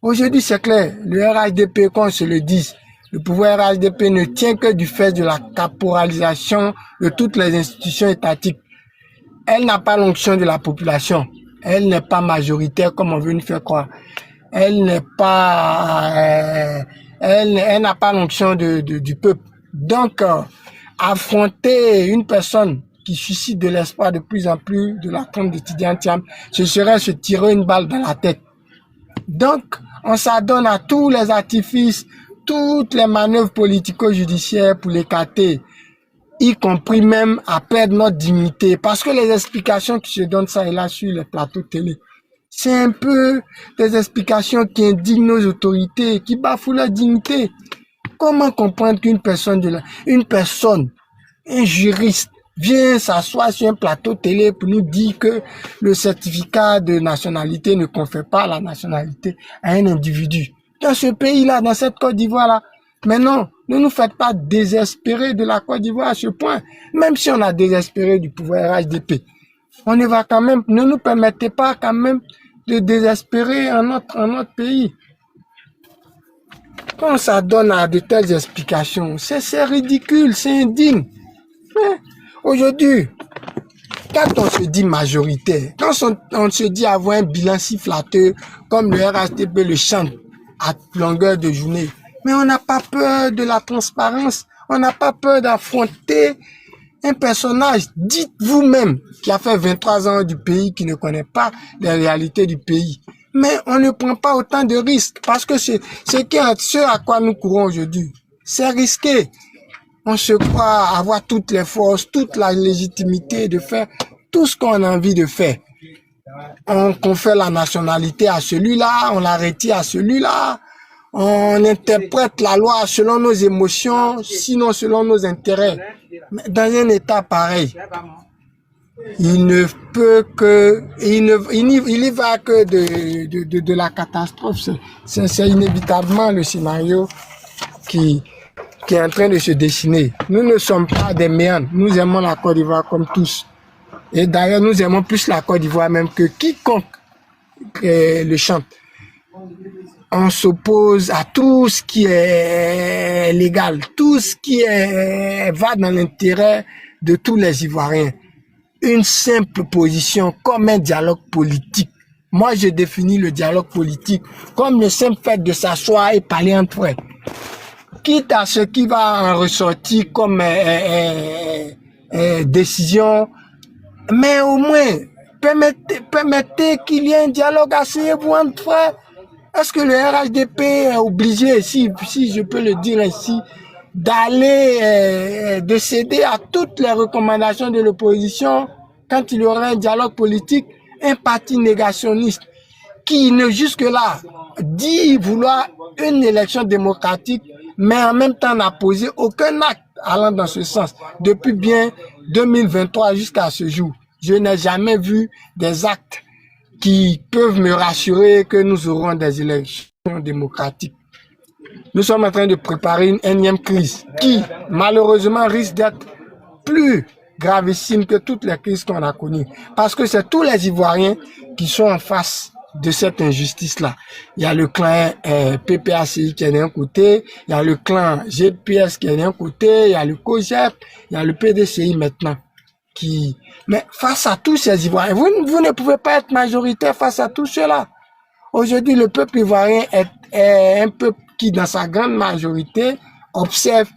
Aujourd'hui, c'est clair, le RHDP, qu'on se le dise, le pouvoir RHDP ne tient que du fait de la caporalisation de toutes les institutions étatiques. Elle n'a pas l'onction de la population. Elle n'est pas majoritaire comme on veut nous faire croire. Elle n'est pas, elle n'a pas l'onction du peuple. Donc, affronter une personne qui suscite de l'espoir de plus en plus de la trompe de Tidiane Tiam, ce serait se tirer une balle dans la tête. Donc, on s'adonne à tous les artifices, toutes les manœuvres politico-judiciaires pour l'écarter, y compris même à perdre notre dignité. Parce que les explications qui se donnent ça et là sur les plateaux télé, c'est un peu des explications qui indignent nos autorités, qui bafouent leur dignité. Comment comprendre qu'une personne, un juriste, vient s'asseoir sur un plateau télé pour nous dire que le certificat de nationalité ne confère pas la nationalité à un individu. Dans ce pays-là, dans cette Côte d'Ivoire-là. Mais non, ne nous faites pas désespérer de la Côte d'Ivoire à ce point. Même si on a désespéré du pouvoir RHDP, on ne va quand même, ne nous permettez pas quand même de désespérer en notre pays. Quand on s'adonne à de telles explications, c'est ridicule, c'est indigne. Hein? Aujourd'hui, quand on se dit majoritaire, quand on se dit avoir un bilan si flatteur, comme le RHDP le chante à longueur de journée, mais on n'a pas peur de la transparence, on n'a pas peur d'affronter un personnage, dites vous-même, qui a fait 23 ans du pays, qui ne connaît pas les réalités du pays. Mais on ne prend pas autant de risques, parce que ce à quoi nous courons aujourd'hui, c'est risqué. On se croit avoir toutes les forces, toute la légitimité de faire tout ce qu'on a envie de faire. On confère la nationalité à celui-là, on la retire à celui-là, on interprète la loi selon nos émotions, sinon selon nos intérêts. Mais dans un état pareil, il ne peut que, il y va que de la catastrophe. C'est inévitablement le scénario qui est en train de se dessiner. Nous ne sommes pas des méandres. Nous aimons la Côte d'Ivoire comme tous. Et d'ailleurs, nous aimons plus la Côte d'Ivoire même que quiconque le chante. On s'oppose à tout ce qui est légal, tout ce qui va dans l'intérêt de tous les Ivoiriens. Une simple position comme un dialogue politique. Moi, je définis le dialogue politique comme le simple fait de s'asseoir et parler entre frères. Quitte à ce qui va en ressortir comme décision, mais au moins, permettez qu'il y ait un dialogue, asseyez-vous entre frères. Est-ce que le RHDP est obligé, si je peux le dire ainsi, de céder à toutes les recommandations de l'opposition quand il y aura un dialogue politique, un parti négationniste qui ne jusque-là dit vouloir une élection démocratique, mais en même temps n'a posé aucun acte allant dans ce sens. Depuis bien 2023 jusqu'à ce jour, je n'ai jamais vu des actes qui peuvent me rassurer que nous aurons des élections démocratiques. Nous sommes en train de préparer une énième crise qui, malheureusement, risque d'être plus gravissime que toutes les crises qu'on a connues. Parce que c'est tous les Ivoiriens qui sont en face de cette injustice-là. Il y a le clan PPACI qui est d'un côté, il y a le clan GPS qui est d'un côté, il y a le COGEP, il y a le PDCI maintenant. Mais face à tous ces Ivoiriens, vous ne pouvez pas être majoritaire face à tout cela. Aujourd'hui, le peuple ivoirien est un peuple qui, dans sa grande majorité, observe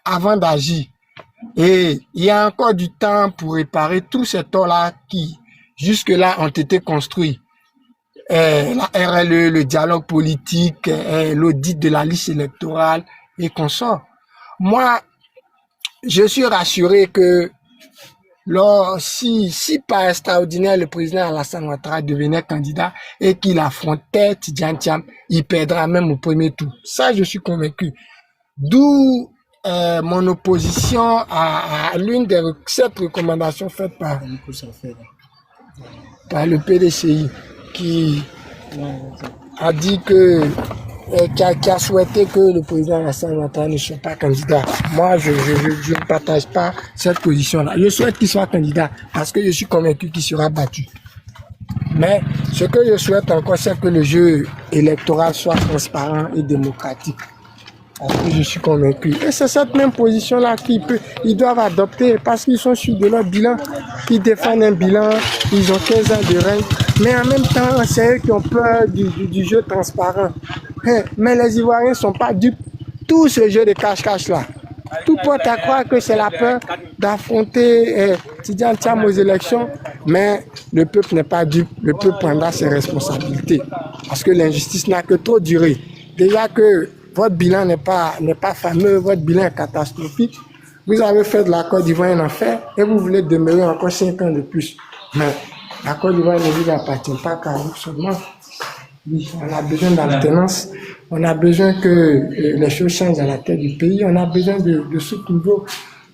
avant d'agir. Et il y a encore du temps pour réparer tous ces torts-là qui, jusque-là, ont été construits. La RLE, le dialogue politique, l'audit de la liste électorale et consorts. Moi, je suis rassuré que si par extraordinaire le président Alassane Ouattara devenait candidat et qu'il affrontait Tidjane Thiam, il perdra même au premier tour. Ça, je suis convaincu. D'où mon opposition à l'une des 7 recommandations faites par le PDCI qui a dit qui a souhaité que le président Alassane Ouattara ne soit pas candidat. Moi, je ne partage pas cette position-là. Je souhaite qu'il soit candidat parce que je suis convaincu qu'il sera battu. Mais ce que je souhaite encore, c'est que le jeu électoral soit transparent et démocratique. Parce que je suis convaincu. Et c'est cette même position-là qu'ils doivent adopter parce qu'ils sont sûrs de leur bilan. Ils défendent un bilan, ils ont 15 ans de règne. Mais en même temps, c'est eux qui ont peur du jeu transparent. Mais les Ivoiriens ne sont pas dupes. Tout ce jeu de cache-cache-là, tout porte à croire que c'est la peur d'affronter Tidjane Thiam aux élections. Mais le peuple n'est pas dupe. Le peuple prendra ses responsabilités. Parce que l'injustice n'a que trop duré. Déjà que votre bilan n'est pas fameux, votre bilan est catastrophique. Vous avez fait de la Côte d'Ivoire un enfer et vous voulez demeurer encore 5 ans de plus. Mais la Côte d'Ivoire ne vous appartient pas qu'à vous seulement. Oui, on a besoin d'alternance, on a besoin que les choses changent à la tête du pays, on a besoin de ce niveau,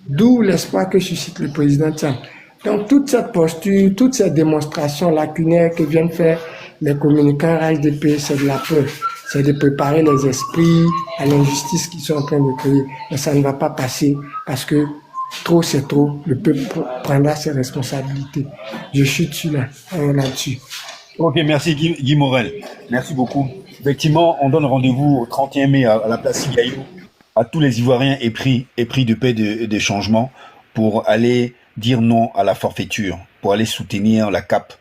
d'où l'espoir que suscite le président Thiam. Donc toute cette posture, toutes ces démonstrations lacunaires que viennent faire les communicants RHDP, c'est de la peur. C'est de préparer les esprits à l'injustice qu'ils sont en train de créer. Mais ça ne va pas passer parce que trop c'est trop. Le peuple prendra ses responsabilités. Je chute là-dessus. Ok, merci Guy Morel. Merci beaucoup. Effectivement, on donne rendez-vous au 31 mai à la place Gaillot à tous les Ivoiriens épris de paix et de changement pour aller dire non à la forfaiture, pour aller soutenir la CAP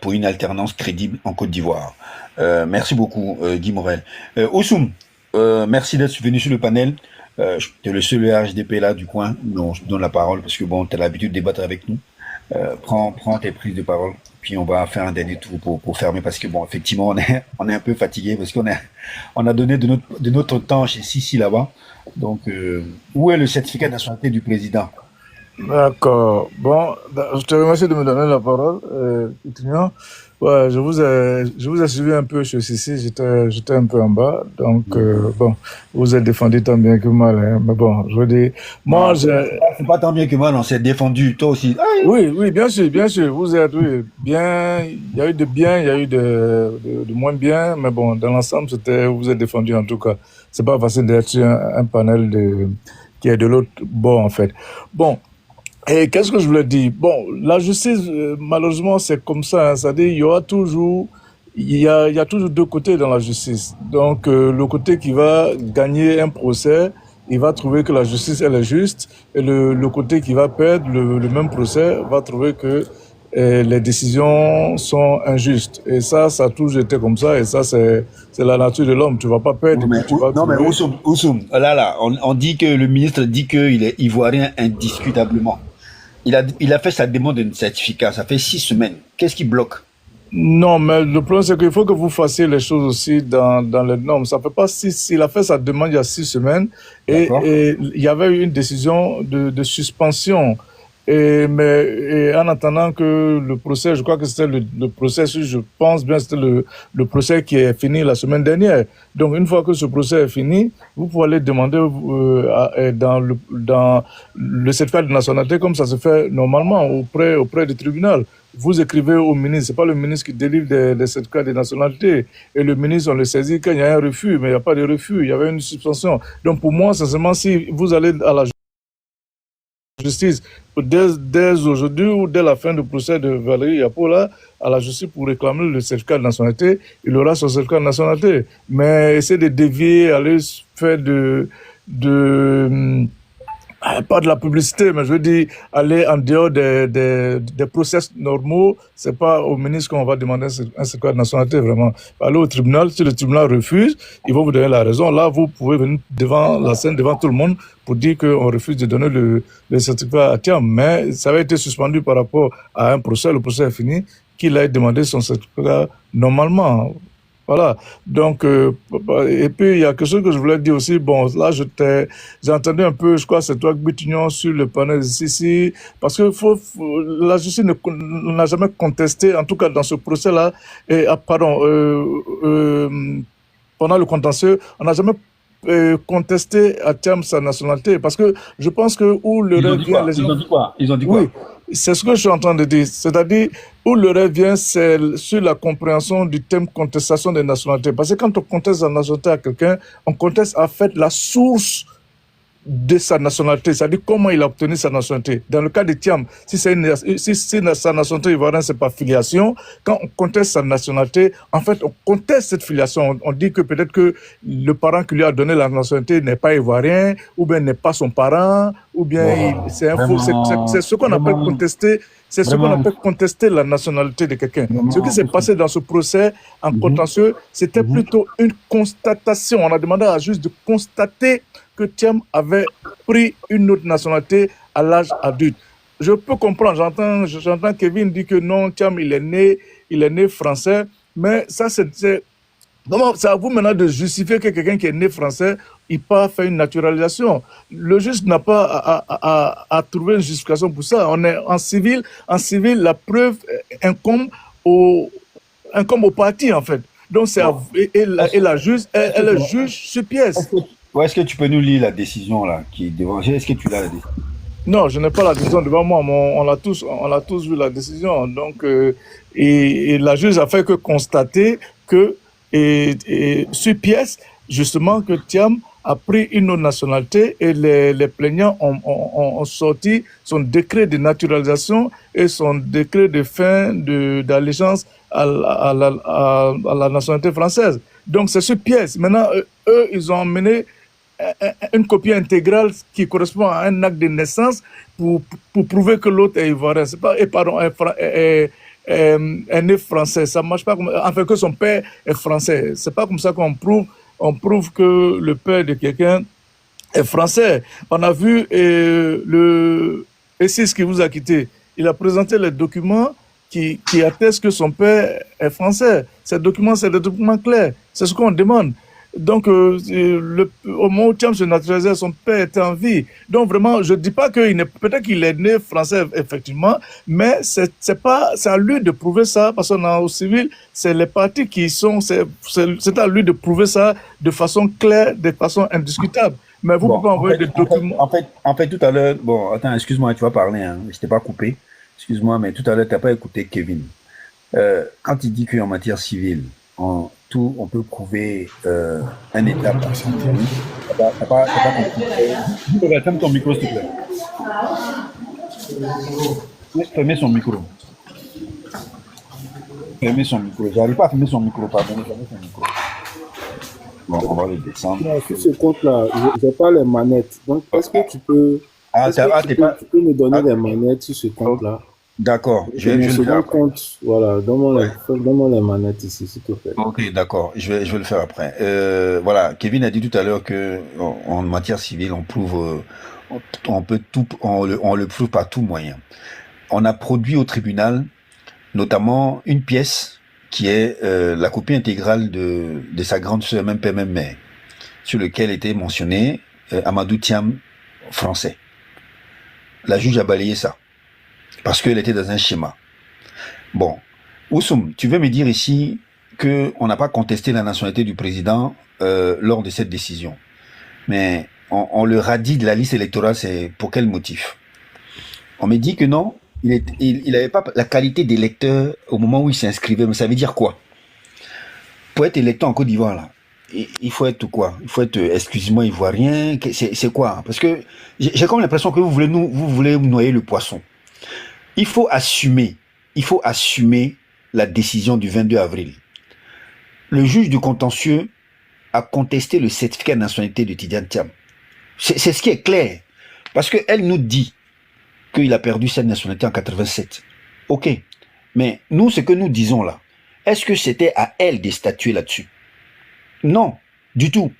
pour une alternance crédible en Côte d'Ivoire. Merci beaucoup Guy Morel. Oussoum, merci d'être venu sur le panel. Tu es le seul HDP là du coin. Non, je te donne la parole parce que bon, tu as l'habitude de débattre avec nous. Prends tes prises de parole. Puis on va faire un dernier tour pour fermer parce que bon, effectivement, on est un peu fatigué parce on a donné de notre temps chez Sissi là-bas. Donc, où est le certificat de nationalité du président? D'accord. Bon, je te remercie de me donner la parole. Continuons. Ouais, je vous ai suivi un peu chez Sissi, j'étais un peu en bas. Donc, bon, vous êtes défendu tant bien que mal, hein. Mais bon, je veux dire, moi, c'est pas tant bien que mal, on s'est défendu, toi aussi. Oui, bien sûr, vous êtes, oui, bien, il y a eu de bien, il y a eu de moins bien, mais bon, dans l'ensemble, vous êtes défendu en tout cas. C'est pas facile d'être sur un panel qui est de l'autre bord, en fait. Bon. Et qu'est-ce que je voulais dire? Bon, la justice, malheureusement, c'est comme ça, hein. C'est-à-dire, il y a toujours deux côtés dans la justice. Donc, le côté qui va gagner un procès, il va trouver que la justice, elle est juste. Et le côté qui va perdre le même procès va trouver que les décisions sont injustes. Et ça a toujours été comme ça. Et ça, c'est la nature de l'homme. Tu vas pas perdre. Mais Oussoum, là, on dit que le ministre dit qu'il est ivoirien indiscutablement. Il a fait sa demande de certificat, ça fait 6 semaines. Qu'est-ce qui bloque? Non, mais le problème, c'est qu'il faut que vous fassiez les choses aussi dans les normes. Ça fait pas il a fait sa demande il y a 6 semaines et il y avait eu une décision de suspension. Mais en attendant que le procès, je crois que c'était le procès, je pense bien, c'était le procès qui est fini la semaine dernière. Donc, une fois que ce procès est fini, vous pouvez aller demander dans le certificat de nationalité, comme ça se fait normalement auprès du tribunal. Vous écrivez au ministre, c'est pas le ministre qui délivre des certificats de nationalité. Et le ministre, on le saisit quand il y a un refus, mais il n'y a pas de refus, il y avait une suspension. Donc, pour moi, sincèrement, si vous allez à la justice dès aujourd'hui ou dès la fin du procès de Valérie Yapola à la justice pour réclamer le certificat de nationalité, il aura son certificat de nationalité. Mais essayer de dévier, aller faire pas de la publicité, mais je veux dire, aller en dehors des process normaux, c'est pas au ministre qu'on va demander un certificat de nationalité, vraiment. Aller au tribunal, si le tribunal refuse, ils vont vous donner la raison. Là, vous pouvez venir devant la scène, devant tout le monde, pour dire qu'on refuse de donner le certificat à Thiam. Mais ça avait été suspendu par rapport à un procès, le procès est fini, qu'il a demandé son certificat normalement. Voilà. Donc, et puis, il y a quelque chose que je voulais dire aussi. Bon, là, j'ai entendu un peu, je crois, c'est toi, Bitignon, sur le panel ici, parce que la justice n'a jamais contesté, en tout cas dans ce procès-là, pendant le contentieux, on n'a jamais contesté à terme sa nationalité, parce que je pense que où le rêve vient... Ils ont dit quoi? Oui, c'est ce que je suis en train de dire. C'est-à-dire, où le rêve vient, c'est sur la compréhension du thème contestation des nationalités. Parce que quand on conteste la nationalité à quelqu'un, on conteste en fait la source de sa nationalité, c'est-à-dire comment il a obtenu sa nationalité. Dans le cas de Thiam, si sa nationalité ivoirienne, c'est par filiation, quand on conteste sa nationalité, en fait, on conteste cette filiation. On dit que peut-être que le parent qui lui a donné la nationalité n'est pas ivoirien, ou bien n'est pas son parent, ou bien c'est un faux. C'est ce qu'on appelle contester. C'est ce qu'on appelle contester la nationalité de quelqu'un. Ce qui s'est passé dans ce procès en contentieux, c'était plutôt une constatation. On a demandé à la juge de constater que Thiam avait pris une autre nationalité à l'âge adulte. Je peux comprendre, j'entends Kevin dire que non, Thiam, il est né français, mais ça, c'est à vous maintenant de justifier que quelqu'un qui est né français, il part faire une naturalisation. Le juge n'a pas à trouver une justification pour ça. On est en civil. En civil, la preuve incombe au parti, en fait. Donc, la juge, elle juge sur pièce. Est-ce que tu peux nous lire la décision là qui est devant? Est-ce que tu l'as la décision? Non, je n'ai pas la décision devant moi, mais on l'a tous vu la décision. Donc, et la juge a fait que constater que sur pièce, justement, que Thiam a pris une autre nationalité et les plaignants ont sorti son décret de naturalisation et son décret de fin d'allégeance à la nationalité française. Donc c'est sur pièce. Maintenant, eux, ils ont emmené une copie intégrale qui correspond à un acte de naissance pour prouver que l'autre est ivoirien. C'est pas, est né français. Ça marche pas comme, enfin, que son père est français. C'est pas comme ça qu'on prouve. On prouve que le père de quelqu'un est français. On a vu le Essis qui vous a quitté. Il a présenté les documents qui attestent que son père est français. Ces documents, c'est des documents clairs. C'est ce qu'on demande. Donc, au moment où Thiam se naturalisait, son père était en vie. Donc, vraiment, je ne dis pas peut-être qu'il est né français, effectivement, mais c'est à lui de prouver ça, parce qu'au civil, c'est les partis qui sont, c'est à lui de prouver ça de façon claire, de façon indiscutable. Mais vous pouvez envoyer des documents. En fait, tout à l'heure, bon, attends, excuse-moi, tu vas parler, hein, je t'ai pas coupé. Excuse-moi, mais tout à l'heure, tu n'as pas écouté Kevin. Quand il dit qu'en matière civile, on peut prouver un état. T'as pas compris. Ferme ton micro, s'il te plaît. Fermez son micro. Fermez son micro. J'arrive pas à fermer son micro, pardon. Fermez son micro. Bon, on va le descendre. Non, sur ce compte-là, je n'ai pas les manettes. Donc, est-ce que tu peux, tu peux me donner les manettes sur ce compte-là? D'accord. Je vais le faire après. Compte, voilà, donne-moi les manettes ici, s'il te plaît. Ok, d'accord. Je vais le faire après. Voilà, Kevin a dit tout à l'heure que en matière civile, on prouve, on le prouve par tout moyen. On a produit au tribunal, notamment une pièce qui est la copie intégrale de sa grande sœur, même père, même mère, sur lequel était mentionné Amadou Thiam français. La juge a balayé ça. Parce qu'elle était dans un schéma. Bon, Oussoum, tu veux me dire ici qu'on n'a pas contesté la nationalité du président lors de cette décision. Mais on le radie de la liste électorale, c'est pour quel motif? On me dit que non, il n'avait pas la qualité d'électeur au moment où il s'inscrivait. Mais ça veut dire quoi? Pour être électeur en Côte d'Ivoire, là, il faut être quoi? Il faut être, excusez-moi, ivoirien. C'est quoi? Parce que j'ai comme l'impression que vous voulez noyer le poisson. Il faut assumer la décision du 22 avril. Le juge du contentieux a contesté le certificat de nationalité de Tidiane Thiam. C'est ce qui est clair. Parce qu'elle nous dit qu'il a perdu cette nationalité en 87. Ok. Mais nous, ce que nous disons là, est-ce que c'était à elle de statuer là-dessus? Non, du tout.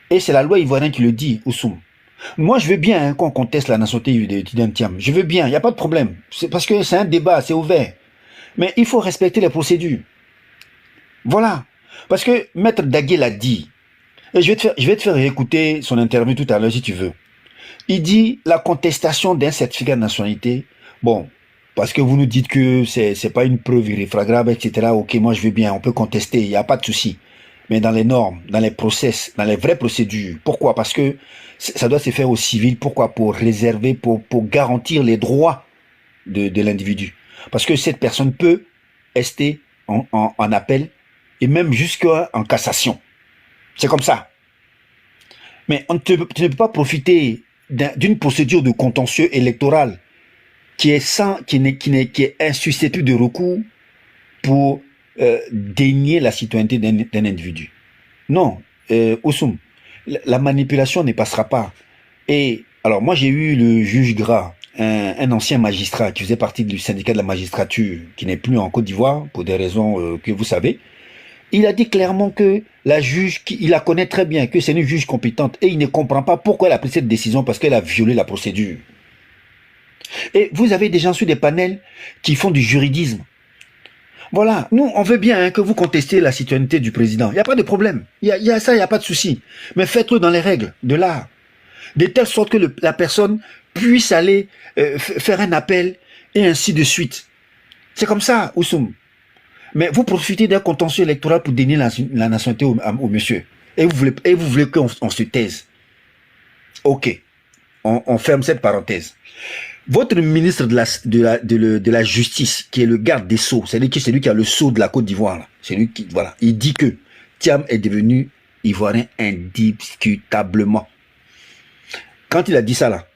Et c'est la loi ivoirienne qui le dit, Oussoum. Moi, je veux bien qu'on conteste la nationalité de Tidiane Thiam. Je veux bien, il n'y a pas de problème. C'est parce que c'est un débat, c'est ouvert. Mais il faut respecter les procédures. Voilà. Parce que Maître Daguet l'a dit. Et je vais te faire écouter son interview tout à l'heure si tu veux. Il dit la contestation d'un certificat de nationalité. Bon, parce que vous nous dites que c'est pas une preuve irréfragable, etc. Ok, moi je veux bien, on peut contester, il n'y a pas de souci. Mais dans les normes, dans les process, dans les vraies procédures. Pourquoi? Parce que ça doit se faire au civil. Pourquoi? Pour réserver, pour garantir les droits de l'individu. Parce que cette personne peut rester en appel et même jusqu'en cassation. C'est comme ça. Mais tu ne peux pas profiter d'une procédure de contentieux électoral qui est insusceptible de recours pour dénier la citoyenneté d'un individu. Non, Oussoum, la manipulation ne passera pas. Et alors moi j'ai eu le juge Gras, un ancien magistrat qui faisait partie du syndicat de la magistrature, qui n'est plus en Côte d'Ivoire pour des raisons que vous savez. Il a dit clairement que la juge, il la connaît très bien, que c'est une juge compétente et il ne comprend pas pourquoi elle a pris cette décision parce qu'elle a violé la procédure. Et vous avez des gens sur des panels qui font du juridisme. Voilà, nous on veut bien que vous contestiez la citoyenneté du président. Il n'y a pas de problème. Il y a ça, il n'y a pas de souci. Mais faites-le dans les règles de l'art. De telle sorte que la personne puisse aller faire un appel et ainsi de suite. C'est comme ça, Oussoum. Mais vous profitez d'un contentieux électoral pour dénier la nationalité au monsieur. Et vous voulez qu'on se taise. Ok. On ferme cette parenthèse. Votre ministre de la Justice, qui est le garde des Sceaux, c'est lui qui a le sceau de la Côte d'Ivoire, c'est lui qui, voilà, il dit que Thiam est devenu ivoirien indiscutablement. Quand il a dit ça là,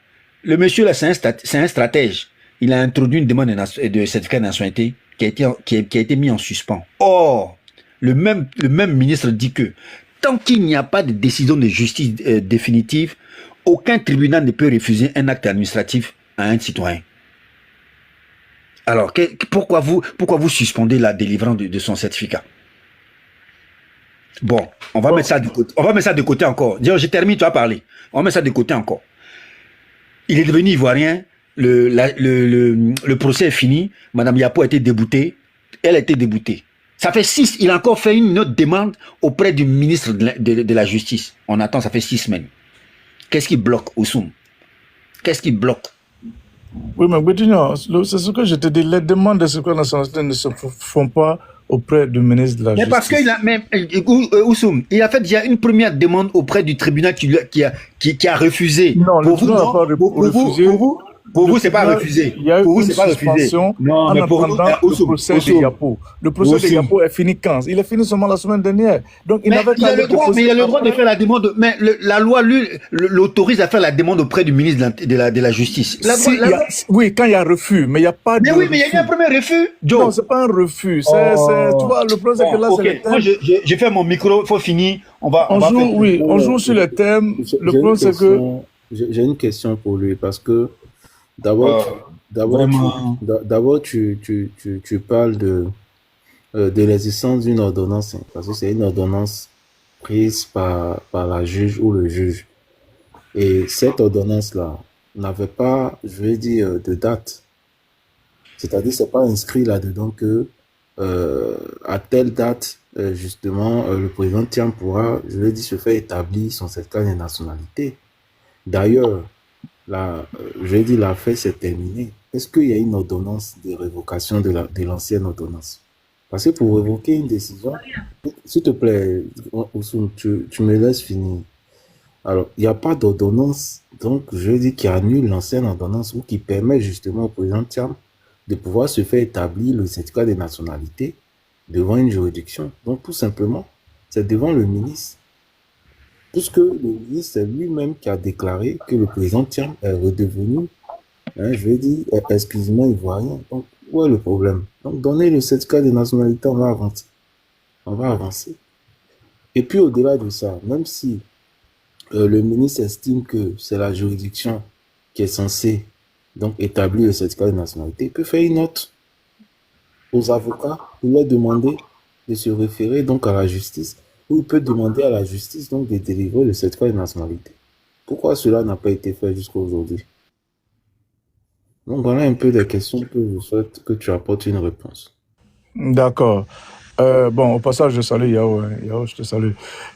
le monsieur là, c'est un stratège. Il a introduit une demande de certificat de nationalité qui a été mis en suspens. Or, le même ministre dit que tant qu'il n'y a pas de décision de justice définitive, aucun tribunal ne peut refuser un acte administratif à un citoyen. Alors, pourquoi vous suspendez la délivrance de son certificat? Bon, on va mettre ça de côté. On va mettre ça de côté encore. Je termine, tu vas parler. On va mettre ça de côté encore. Il est devenu ivoirien. Le procès est fini. Madame Yapo a été déboutée. Elle a été déboutée. Ça fait 6. Il a encore fait une autre demande auprès du ministre de la Justice. On attend, ça fait 6 semaines. Qu'est-ce qui bloque, Oussoum? Qu'est-ce qui bloque? Oui, mais Boutignon, c'est ce que je te dis. Les demandes de certificat de nationalité ne se font pas auprès du ministre de la Justice. Mais parce qu'il a, Oussoum, il a fait déjà une première demande auprès du tribunal qui a refusé. Non, le tribunal n'a pas refusé. Pour vous, c'est pas refusé. Il y a eu une suspension en attendant le procès de Yapo. Le procès de Yapo est fini quand? Il est fini seulement la semaine dernière. Donc, il n'avait il a le droit de faire la demande. Mais la loi, lui, l'autorise à faire la demande auprès du ministre de la Justice. Oui, quand il y a refus, mais il n'y a pas de. Mais oui, mais il y a eu un premier refus. Non, c'est pas un refus. Tu vois, le problème, c'est que là, c'est le thème. Moi, j'ai fait mon micro, il faut finir. On joue sur le thème. Le problème, c'est que. J'ai une question pour lui parce que. D'abord, tu parles de l'existence d'une ordonnance, parce que c'est une ordonnance prise par la juge ou le juge. Et cette ordonnance-là n'avait pas, je vais dire, de date. C'est-à-dire, c'est pas inscrit là-dedans que à telle date, justement, le président Thiam pourra, je vais dire, se faire établir son certificat de nationalité. D'ailleurs, j'ai dit l'affaire s'est terminée. Est-ce qu'il y a une ordonnance de révocation de l'ancienne ordonnance? Parce que pour révoquer une décision, s'il te plaît, Oussoum, tu me laisses finir. Alors, il n'y a pas d'ordonnance, donc je dis qui annule l'ancienne ordonnance ou qui permet justement au président Thiam de pouvoir se faire établir le certificat de nationalité devant une juridiction. Donc, tout simplement, c'est devant le ministre. Puisque le ministre, c'est lui-même qui a déclaré que le président Thiam est redevenu, je vais dire, exclusivement ivoirien. Donc, où est le problème? Donc, donner le certificat de nationalité, on va avancer. On va avancer. Et puis, au-delà de ça, même si le ministre estime que c'est la juridiction qui est censée donc établir le certificat de nationalité, il peut faire une note aux avocats pour leur demander de se référer donc à la justice. Ou il peut demander à la justice donc de délivrer le certificat de nationalité. Pourquoi cela n'a pas été fait jusqu'à aujourd'hui? Donc voilà un peu des questions que je souhaite que tu apportes une réponse. D'accord. Bon, au passage, je salue Yao. Yao, je te salue.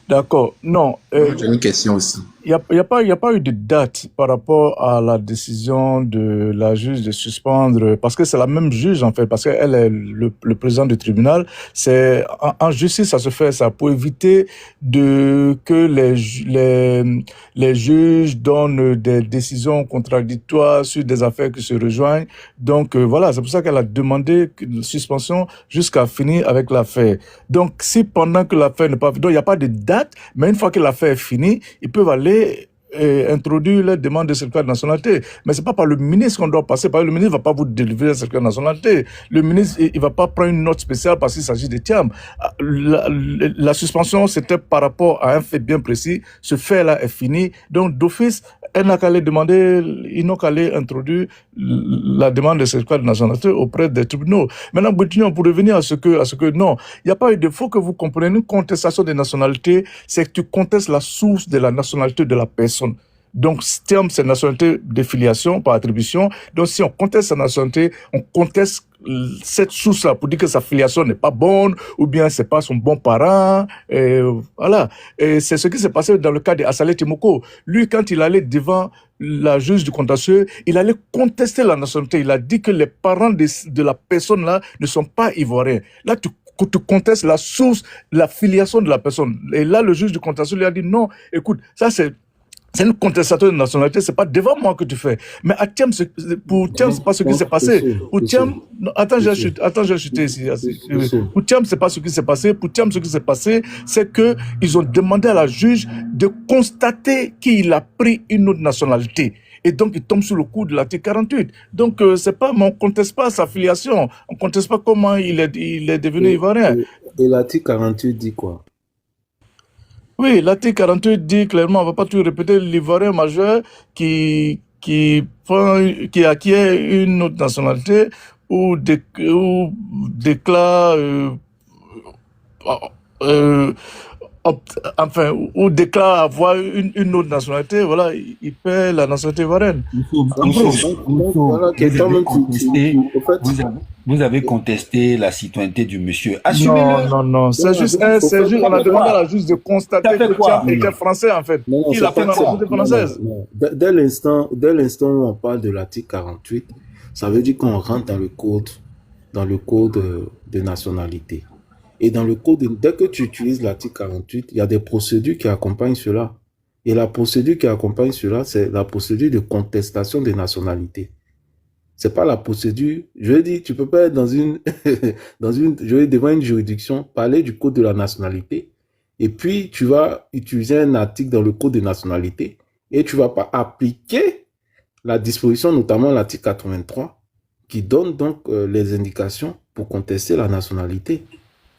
D'accord. Non. J'ai une question aussi. Il n'y a pas eu de date par rapport à la décision de la juge de suspendre, parce que c'est la même juge en fait, parce qu'elle est le président du tribunal. C'est en justice, ça se fait ça pour éviter que les juges donnent des décisions contradictoires sur des affaires qui se rejoignent. Donc voilà, c'est pour ça qu'elle a demandé une suspension jusqu'à finir avec l'affaire. Donc si pendant que l'affaire n'est pas finie, donc il n'y a pas de date, mais une fois que l'affaire est finie, ils peuvent aller introduire les demandes de certificat de nationalité. Mais c'est pas par le ministre qu'on doit passer, parce que le ministre ne va pas vous délivrer un certificat de nationalité. Le ministre, il va pas prendre une note spéciale parce qu'il s'agit de Thiam. La suspension, c'était par rapport à un fait bien précis. Ce fait-là est fini. Donc, d'office, ils n'ont qu'à aller introduire la demande de certificat de nationalité auprès des tribunaux. Maintenant, Boutignon, pour revenir à ce que non, il n'y a pas eu de, faut que vous compreniez, une contestation des nationalités, c'est que tu contestes la source de la nationalité de la personne. Donc, Thiam, c'est nationalité de filiation par attribution. Donc, si on conteste sa nationalité, on conteste cette source-là pour dire que sa filiation n'est pas bonne, ou bien c'est pas son bon parent, voilà. Et c'est ce qui s'est passé dans le cas de Assalé Timoko. Lui, quand il allait devant la juge du contentieux, il allait contester la nationalité. Il a dit que les parents de la personne-là ne sont pas ivoiriens. Là, tu contestes la source, la filiation de la personne. Et là, le juge du contentieux lui a dit non, écoute, ça c'est C'est une contestation de nationalité, c'est pas devant moi que tu fais. Mais à Thiam, pour Thiam, c'est pas ce qui s'est passé. Pour Thiam, non, attends, j'ai chuté ici. Pour Thiam, c'est pas ce qui s'est passé. Pour Thiam, ce qui s'est passé, c'est que ils ont demandé à la juge de constater qu'il a pris une autre nationalité. Et donc, il tombe sous le coup de l'article 48. Donc, c'est pas, on conteste pas sa filiation. On conteste pas comment il est devenu ivoirien. Et l'article 48 dit quoi? Oui, l'article 48 dit clairement, on ne va pas tout répéter, l'ivoirien majeur qui acquiert une autre nationalité ou déclare, ou déclare avoir une autre nationalité, voilà, il perd la nationalité ivoirienne. Vous avez contesté la citoyenneté du monsieur. Assumez-le. Non. C'est juste, on a demandé à la juge de constater que Thiam était français, en fait. Il a pris la nationalité française. Dès l'instant où on parle de l'article 48, ça veut dire qu'on rentre dans le code de nationalité. Et dans le code, dès que tu utilises l'article 48, il y a des procédures qui accompagnent cela. Et la procédure qui accompagne cela, c'est la procédure de contestation des nationalités. C'est pas la procédure. Je veux dire, tu peux pas être devant une juridiction, parler du code de la nationalité, et puis tu vas utiliser un article dans le code de nationalité, et tu vas pas appliquer la disposition, notamment l'article 83, qui donne donc les indications pour contester la nationalité.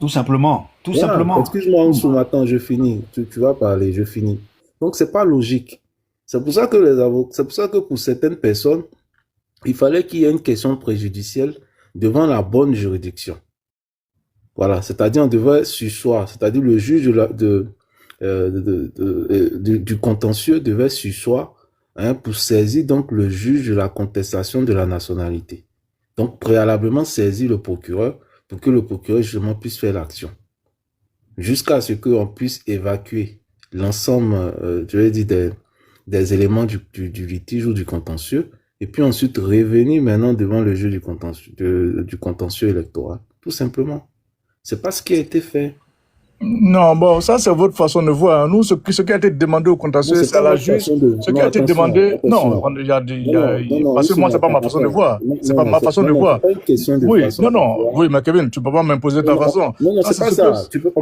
Tout simplement. Excuse-moi, Oussoum, attends, je finis. Tu vas parler, je finis. Donc, c'est pas logique. C'est pour ça que pour certaines personnes, il fallait qu'il y ait une question préjudicielle devant la bonne juridiction. Voilà. C'est-à-dire, on devait surseoir. C'est-à-dire, le juge du contentieux devait surseoir, pour saisir donc le juge de la contestation de la nationalité. Donc, préalablement saisir le procureur pour que le procureur justement puisse faire l'action. Jusqu'à ce qu'on puisse évacuer l'ensemble, des éléments du litige ou du contentieux, et puis ensuite revenir maintenant devant le juge du contentieux électoral. Tout simplement. C'est pas ce qui a été fait. Non, bon, ça c'est votre façon de voir. Nous, ce qui a été demandé au contentieux, c'est à la juge. Ce qui a été demandé, non, parce que moi, c'est pas ma façon de voir. C'est pas ma façon de voir. Oui, mais Kevin, tu peux pas m'imposer ta façon. Non, c'est pas ça. Tu peux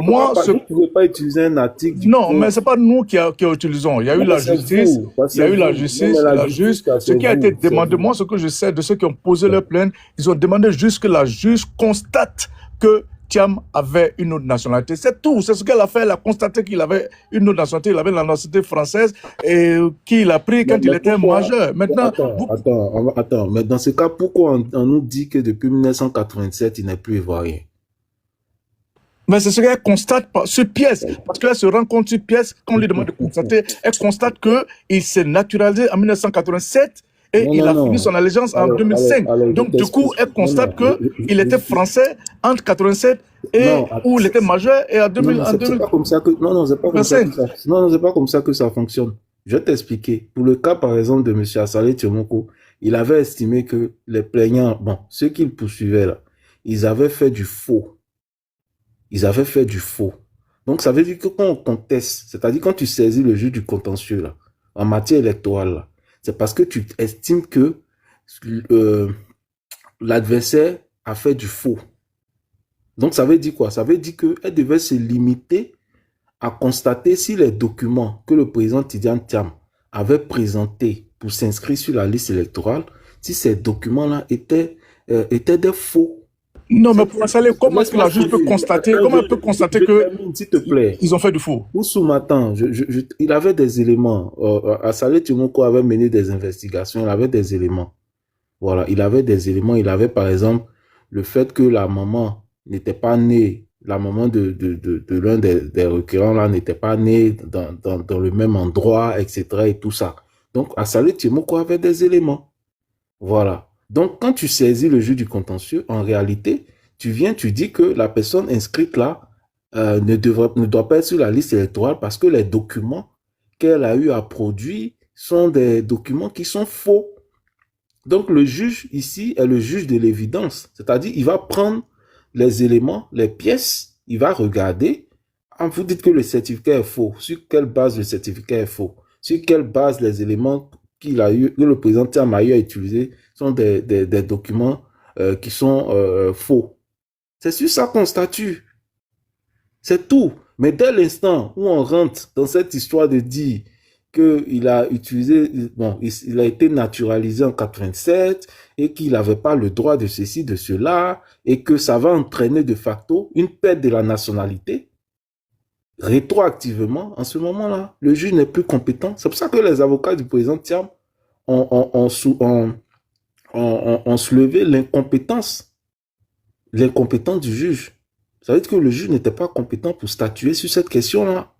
pas utiliser un article. Non, mais c'est pas nous qui utilisons. Il y a eu la justice, la juge. Ce qui a été demandé, moi, ce que je sais de ceux qui ont posé leur plainte, ils ont demandé juste que la juge constate que Thiam avait une autre nationalité. C'est tout. C'est ce qu'elle a fait. Elle a constaté qu'il avait une autre nationalité. Il avait la nationalité française et qu'il a pris quand il était majeur. Maintenant, Attends. Mais dans ce cas, pourquoi on nous dit que depuis 1987, il n'est plus ivoirien? Mais c'est ce qu'elle constate sur pièce. Parce qu'elle se rend compte sur pièce, quand on lui demande de constater, elle constate qu'il s'est naturalisé en 1987. Et il a fini son allégeance en 2005. Donc, du coup, elle constate qu'il était français entre 87 et où il était majeur et en 2000. C'est pas comme ça que, c'est pas comme ça que ça fonctionne. Je vais t'expliquer. Pour le cas, par exemple, de M. Assalé Tiomoko, il avait estimé que les plaignants, ceux qu'il poursuivait là, ils avaient fait du faux. Donc, ça veut dire que quand on conteste, c'est-à-dire quand tu saisis le juge du contentieux là, en matière électorale là, c'est parce que tu estimes que l'adversaire a fait du faux. Donc, ça veut dire quoi? Ça veut dire qu'elle devait se limiter à constater si les documents que le président Tidiane Thiam avait présentés pour s'inscrire sur la liste électorale, si ces documents-là étaient des faux. Non, mais pour Assalé, comment est-ce que la juge peut constater, s'il te plaît, ils ont fait du faux? Oussoum, attends, il avait des éléments. Assalé Tiomoko avait mené des investigations, il avait des éléments. Voilà, il avait des éléments. Il avait, par exemple, le fait que la maman n'était pas née, la maman de l'un des requérants là n'était pas née dans le même endroit, etc. et tout ça. Donc, Assalé Tiomoko avait des éléments. Voilà. Donc, quand tu saisis le juge du contentieux, en réalité, tu dis que la personne inscrite là ne doit pas être sur la liste électorale parce que les documents qu'elle a eu à produire sont des documents qui sont faux. Donc, le juge ici est le juge de l'évidence. C'est-à-dire, il va prendre les éléments, les pièces, il va regarder. Vous dites que le certificat est faux. Sur quelle base le certificat est faux? sur quelle base les éléments que le président Thiam a eu à utiliser sont des documents qui sont faux. C'est sur ça qu'on statue. C'est tout. Mais dès l'instant où on rentre dans cette histoire de dire qu'il a utilisé, bon, il a été naturalisé en 87 et qu'il n'avait pas le droit de ceci, de cela, et que ça va entraîner de facto une perte de la nationalité, rétroactivement, en ce moment-là, le juge n'est plus compétent. C'est pour ça que les avocats du président Thiam ont soulevé l'incompétence du juge. Ça veut dire que le juge n'était pas compétent pour statuer sur cette question-là.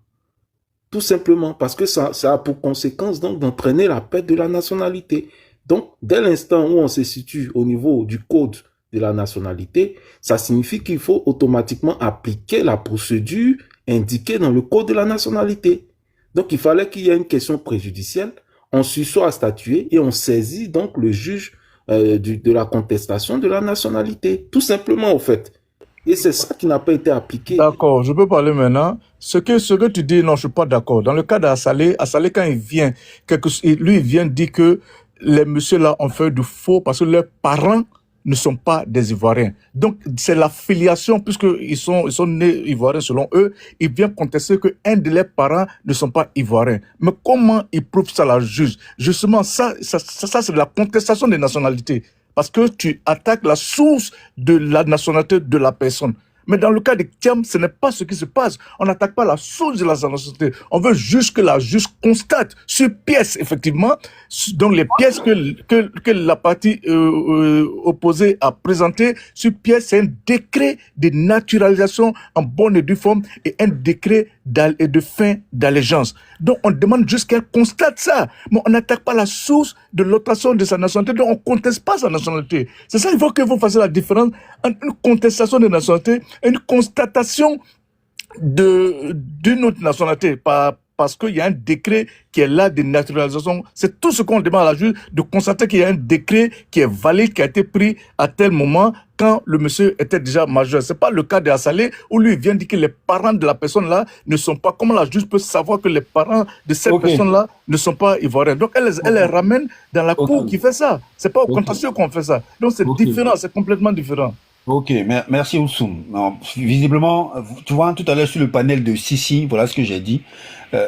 Tout simplement parce que ça a pour conséquence donc d'entraîner la perte de la nationalité. Donc, dès l'instant où on se situe au niveau du code de la nationalité, ça signifie qu'il faut automatiquement appliquer la procédure indiquée dans le code de la nationalité. Donc, il fallait qu'il y ait une question préjudicielle, on soit à statuer et on saisit donc le juge de la contestation de la nationalité. Tout simplement, au fait. Et c'est ça qui n'a pas été appliqué. D'accord, je peux parler maintenant. Ce que tu dis, non, je suis pas d'accord. Dans le cas d'Assalé, quand il vient, lui, il vient dire que les messieurs-là ont fait du faux parce que leurs parents ne sont pas des Ivoiriens. Donc, c'est la filiation, puisqu'ils sont nés Ivoiriens selon eux, ils viennent contester qu'un de leurs parents ne sont pas Ivoiriens. Mais comment ils prouvent ça, la juge? Justement, ça c'est la contestation des nationalités. Parce que tu attaques la source de la nationalité de la personne. Mais dans le cas de Thiam, ce n'est pas ce qui se passe. On n'attaque pas la source de la nationalité. On veut juste que la juge constate sur pièce, effectivement, donc les pièces que la partie opposée a présentées, sur pièce, c'est un décret de naturalisation en bonne et due forme et un décret de fin d'allégeance. Donc on demande juste qu'elle constate ça. Mais on n'attaque pas la source de l'obtention de sa nationalité, donc on ne conteste pas sa nationalité. C'est ça, il faut que vous fassiez la différence entre une contestation de nationalité et une constatation d'une autre nationalité, parce qu'il y a un décret qui est là de naturalisation. C'est tout ce qu'on demande à la juge, de constater qu'il y a un décret qui est valide, qui a été pris à tel moment quand le monsieur était déjà majeur. C'est pas le cas de Assalé où lui vient dire que les parents de la personne là ne sont pas. Comment la juge peut savoir que les parents de cette personne là ne sont pas ivoiriens? Donc elle les ramène dans la cour qui fait ça. C'est pas au contentieux qu'on fait ça. Donc c'est différent, c'est complètement différent. Ok, merci Oussoum. Visiblement, tu vois, tout à l'heure sur le panel de Sissi, voilà ce que j'ai dit.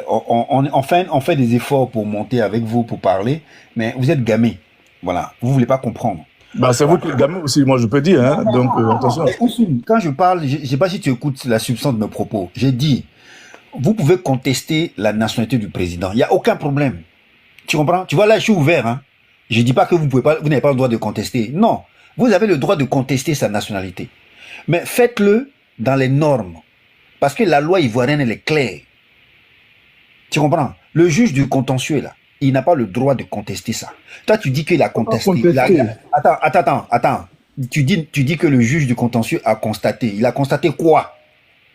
On fait des efforts pour monter avec vous, pour parler, mais vous êtes gamés. Voilà, vous voulez pas comprendre. Bah, c'est vous qui êtes gamé aussi, moi je peux dire. Hein. Donc attention. Oussoum, quand je parle, je sais pas si tu écoutes la substance de mes propos. J'ai dit, vous pouvez contester la nationalité du président. Il y a aucun problème. Tu comprends? Tu vois là, je suis ouvert. Hein. Je dis pas que vous n'avez pas le droit de contester. Non. Vous avez le droit de contester sa nationalité. Mais faites-le dans les normes. Parce que la loi ivoirienne, elle est claire. Tu comprends? Le juge du contentieux, là, il n'a pas le droit de contester ça. Toi, tu dis qu'il a contesté. Attends. Tu dis que le juge du contentieux a constaté. Il a constaté quoi?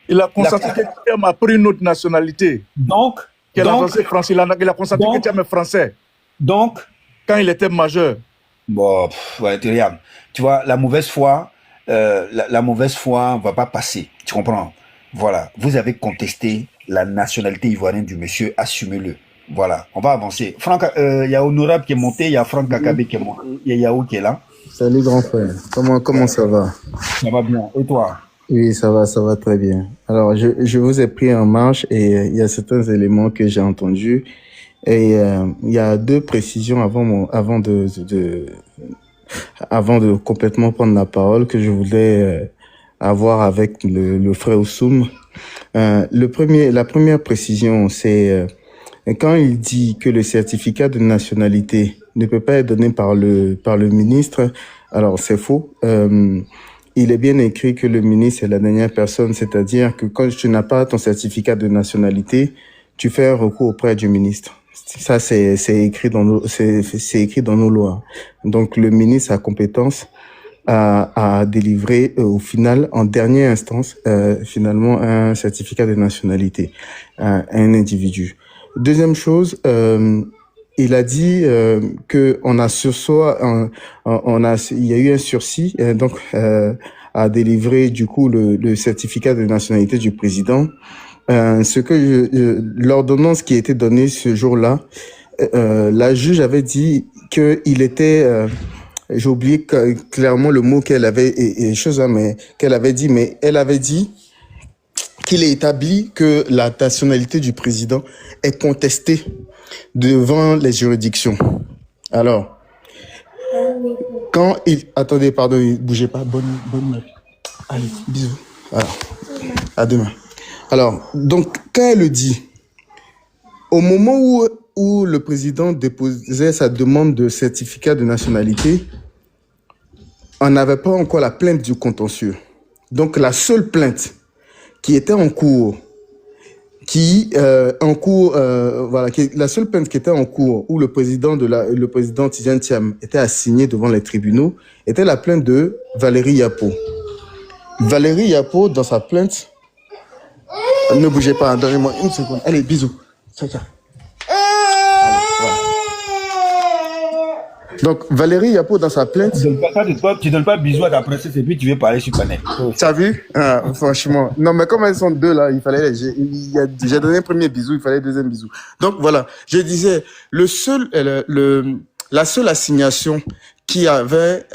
Il a constaté que Thiam a pris une autre nationalité. Donc, il a constaté que Thiam est français. Donc, quand il était majeur. Bon, ouais, tu vois, la mauvaise foi, va pas passer. Tu comprends? Voilà. Vous avez contesté la nationalité ivoirienne du monsieur, assumez-le. Voilà. On va avancer. Franck, il y a Honorable qui est monté, il y a Franck Kakabe qui est monté, il y a Yao qui est là. Salut grand frère. Comment ça va? Ça va bien. Et toi? Oui, ça va très bien. Alors, je vous ai pris en marche et il y a certains éléments que j'ai entendus. Et il y a deux précisions avant de complètement prendre la parole que je voulais avoir avec le frère Oussoum. La première précision, c'est quand il dit que le certificat de nationalité ne peut pas être donné par le ministre. Alors c'est faux. Il est bien écrit que le ministre est la dernière personne, c'est-à-dire que quand tu n'as pas ton certificat de nationalité, tu fais un recours auprès du ministre. Ça, c'est écrit dans nos lois. Donc, le ministre a compétence à délivrer au final, en dernière instance, finalement, un certificat de nationalité à un individu. Deuxième chose, il a dit que il y a eu un sursis, à délivrer du coup le certificat de nationalité du président. l'ordonnance qui a été donnée ce jour-là, la juge avait dit qu'il était, j'ai oublié clairement le mot qu'elle avait, mais qu'elle avait dit, mais elle avait dit qu'il est établi que la nationalité du président est contestée devant les juridictions. Alors, attendez, pardon, bougez pas, bonne nuit. Allez, bisous. Alors, à demain. Alors, donc, quand elle le dit, au moment où le président déposait sa demande de certificat de nationalité, on n'avait pas encore la plainte du contentieux. Donc, la seule plainte qui était en cours, la seule plainte qui était en cours, où le président Tidjane Thiam était assigné devant les tribunaux, était la plainte de Valérie Yapo. Valérie Yapo, dans sa plainte, ne bougez pas, donnez-moi une seconde. Allez, bisous. Ciao, ciao. Donc, Valérie Yapo, dans sa plainte... Tu donnes pas bisous à ta princesse et puis tu veux parler sur panel. Tu as vu? Franchement. Non, mais comme elles sont deux là, j'ai donné un premier bisou, il fallait un deuxième bisou. Donc, voilà. Je disais, la seule assignation qu'il y avait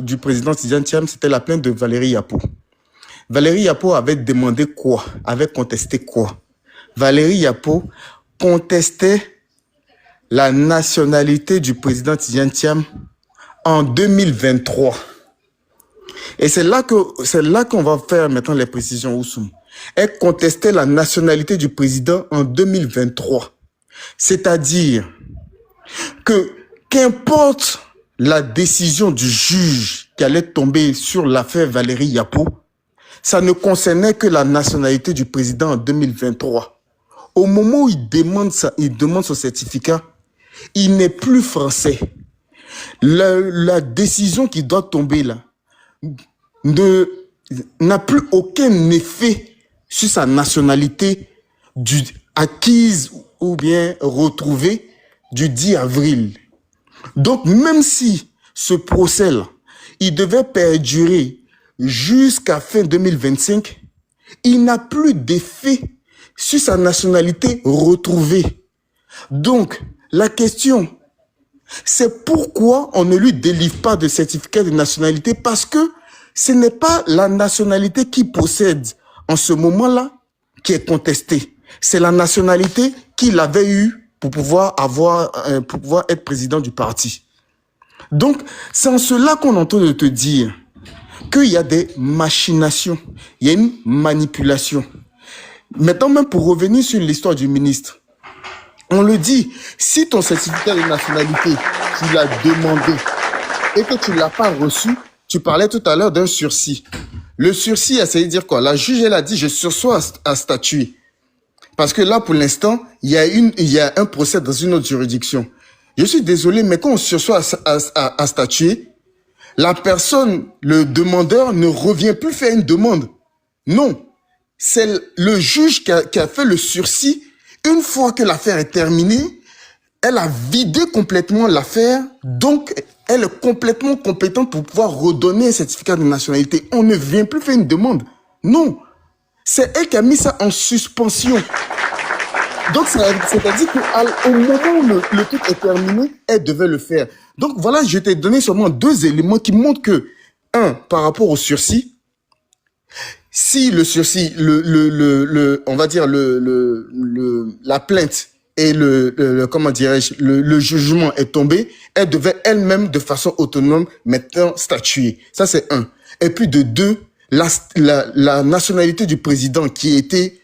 du président Tidjane Thiam, c'était la plainte de Valérie Yapo. Valérie Yapo avait demandé quoi? Avait contesté quoi? Valérie Yapo contestait la nationalité du président Tidjane Thiam en 2023. Et c'est là qu'on va faire maintenant les précisions, Oussoum. Elle contestait la nationalité du président en 2023. C'est-à-dire que qu'importe la décision du juge qui allait tomber sur l'affaire Valérie Yapo, ça ne concernait que la nationalité du président en 2023. Au moment où il demande son certificat, il n'est plus français. La décision qui doit tomber là n'a plus aucun effet sur sa nationalité acquise ou bien retrouvée du 10 avril. Donc même si ce procès-là, il devait perdurer jusqu'à fin 2025, il n'a plus d'effet sur sa nationalité retrouvée. Donc, la question, c'est pourquoi on ne lui délivre pas de certificat de nationalité, parce que ce n'est pas la nationalité qu'il possède en ce moment-là qui est contestée. C'est la nationalité qu'il avait eue pour pouvoir être président du parti. Donc, c'est en cela qu'on entend de te dire qu'il y a des machinations, il y a une manipulation. Maintenant, même pour revenir sur l'histoire du ministre, on le dit, si ton certificat de nationalité, tu l'as demandé et que tu ne l'as pas reçu, tu parlais tout à l'heure d'un sursis. Le sursis, ça veut dire quoi? La juge, elle a dit, je sursois à statuer. Parce que là, pour l'instant, il y a un procès dans une autre juridiction. Je suis désolé, mais quand on sursoit à statuer, la personne, le demandeur, ne revient plus faire une demande. Non. C'est le juge qui a fait le sursis. Une fois que l'affaire est terminée, elle a vidé complètement l'affaire. Donc, elle est complètement compétente pour pouvoir redonner un certificat de nationalité. On ne vient plus faire une demande. Non. C'est elle qui a mis ça en suspension. Donc, c'est-à-dire qu'au moment où le truc est terminé, elle devait le faire. Donc, voilà, je t'ai donné seulement 2 éléments qui montrent que, par rapport au sursis, si le sursis, on va dire la plainte et le jugement est tombé, elle devait elle-même, de façon autonome, maintenant statuer. Ça, c'est 1. Et puis, de 2, la nationalité du président qui a été,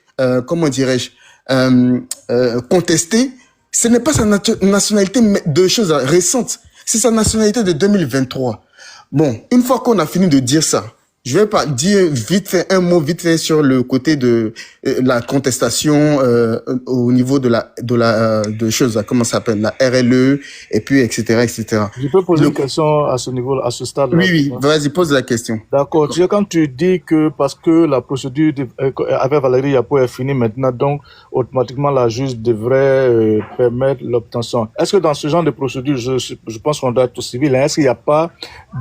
contestée, ce n'est pas sa nationalité de choses récentes. C'est sa nationalité de 2023. Bon, une fois qu'on a fini de dire ça, je vais pas dire un mot vite fait sur le côté de la contestation au niveau de comment ça s'appelle, la RLE, et puis etc. Je peux poser une question à ce niveau, à ce stade-là? Oui, vas-y, pose la question. D'accord. Quand tu dis que parce que la procédure avec Valérie Yapo est finie maintenant, donc automatiquement la juge devrait permettre l'obtention. Est-ce que dans ce genre de procédure, je pense qu'on doit être au civil, est-ce qu'il n'y a pas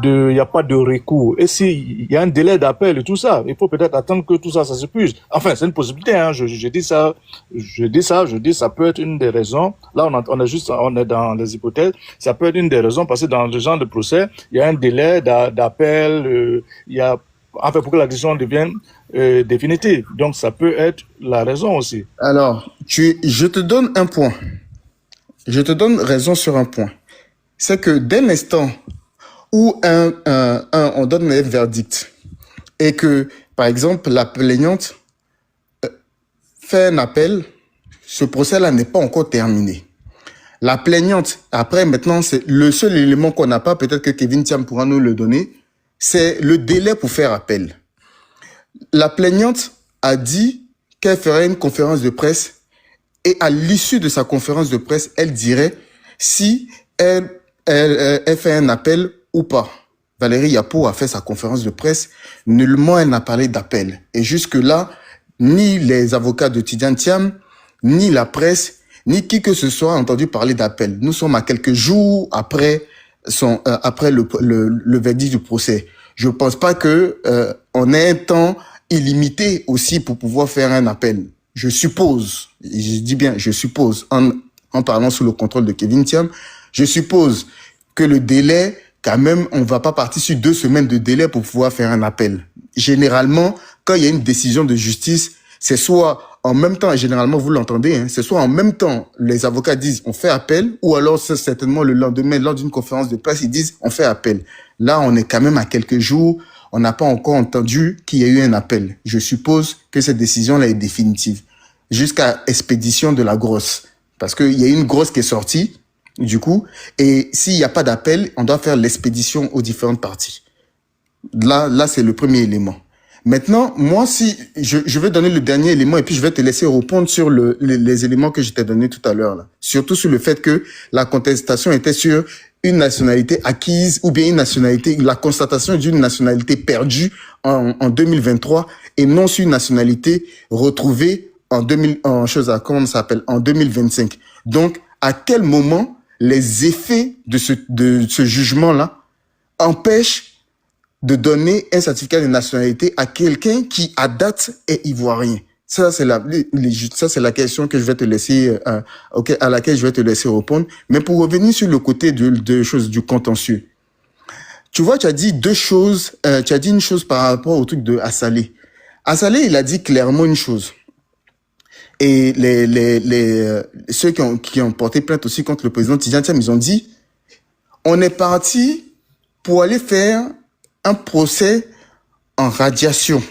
de recours? Et s'il y a un délais d'appel et tout ça. Il faut peut-être attendre que tout ça s'épuise. Enfin, c'est une possibilité, hein. Je dis ça, ça peut être une des raisons. Là, on est dans les hypothèses. Ça peut être une des raisons parce que dans le genre de procès, il y a un délai d'appel, enfin, pour que la décision devienne définitive. Donc, ça peut être la raison aussi. Alors, je te donne un point. Je te donne raison sur un point. C'est que dès l'instant où on donne un verdict et que, par exemple, la plaignante fait un appel, ce procès-là n'est pas encore terminé. La plaignante, après, maintenant, c'est le seul élément qu'on n'a pas, peut-être que Kevin Thiam pourra nous le donner, c'est le délai pour faire appel. La plaignante a dit qu'elle ferait une conférence de presse et à l'issue de sa conférence de presse, elle dirait si elle fait un appel ou pas. Valérie Yapo a fait sa conférence de presse, nullement elle n'a parlé d'appel. Et jusque-là, ni les avocats de Tidjane Thiam, ni la presse, ni qui que ce soit a entendu parler d'appel. Nous sommes à quelques jours après le verdict du procès. Je pense pas que on ait un temps illimité aussi pour pouvoir faire un appel. Je suppose, je dis bien, je suppose, en parlant sous le contrôle de Kevin Thiam, je suppose que le délai, quand même, on va pas partir sur 2 semaines de délai pour pouvoir faire un appel. Généralement, quand il y a une décision de justice, c'est soit en même temps, et généralement vous l'entendez, hein, c'est soit en même temps, les avocats disent on fait appel, ou alors c'est certainement le lendemain, lors d'une conférence de presse, ils disent on fait appel. Là, on est quand même à quelques jours, on n'a pas encore entendu qu'il y a eu un appel. Je suppose que cette décision-là est définitive, jusqu'à expédition de la grosse. Parce qu'il y a une grosse qui est sortie, du coup, et s'il n'y a pas d'appel, on doit faire l'expédition aux différentes parties. Là, c'est le premier élément. Maintenant, moi, si je vais donner le dernier élément et puis je vais te laisser répondre sur les éléments que je t'ai donnés tout à l'heure, là. Surtout sur le fait que la contestation était sur une nationalité acquise ou bien la constatation d'une nationalité perdue en 2023 et non sur une nationalité retrouvée en 2025. Donc, à quel moment les effets de ce jugement-là empêchent de donner un certificat de nationalité à quelqu'un qui, à date, est ivoirien? Ça, c'est la question que je vais te laisser, à laquelle je vais te laisser répondre. Mais pour revenir sur le côté du contentieux. Tu vois, tu as dit deux choses, tu as dit une chose par rapport au truc de Assalé. Assalé, il a dit clairement une chose. Et ceux qui ont porté plainte aussi contre le président Tidjane Thiam, ils ont dit, on est parti pour aller faire un procès en radiation.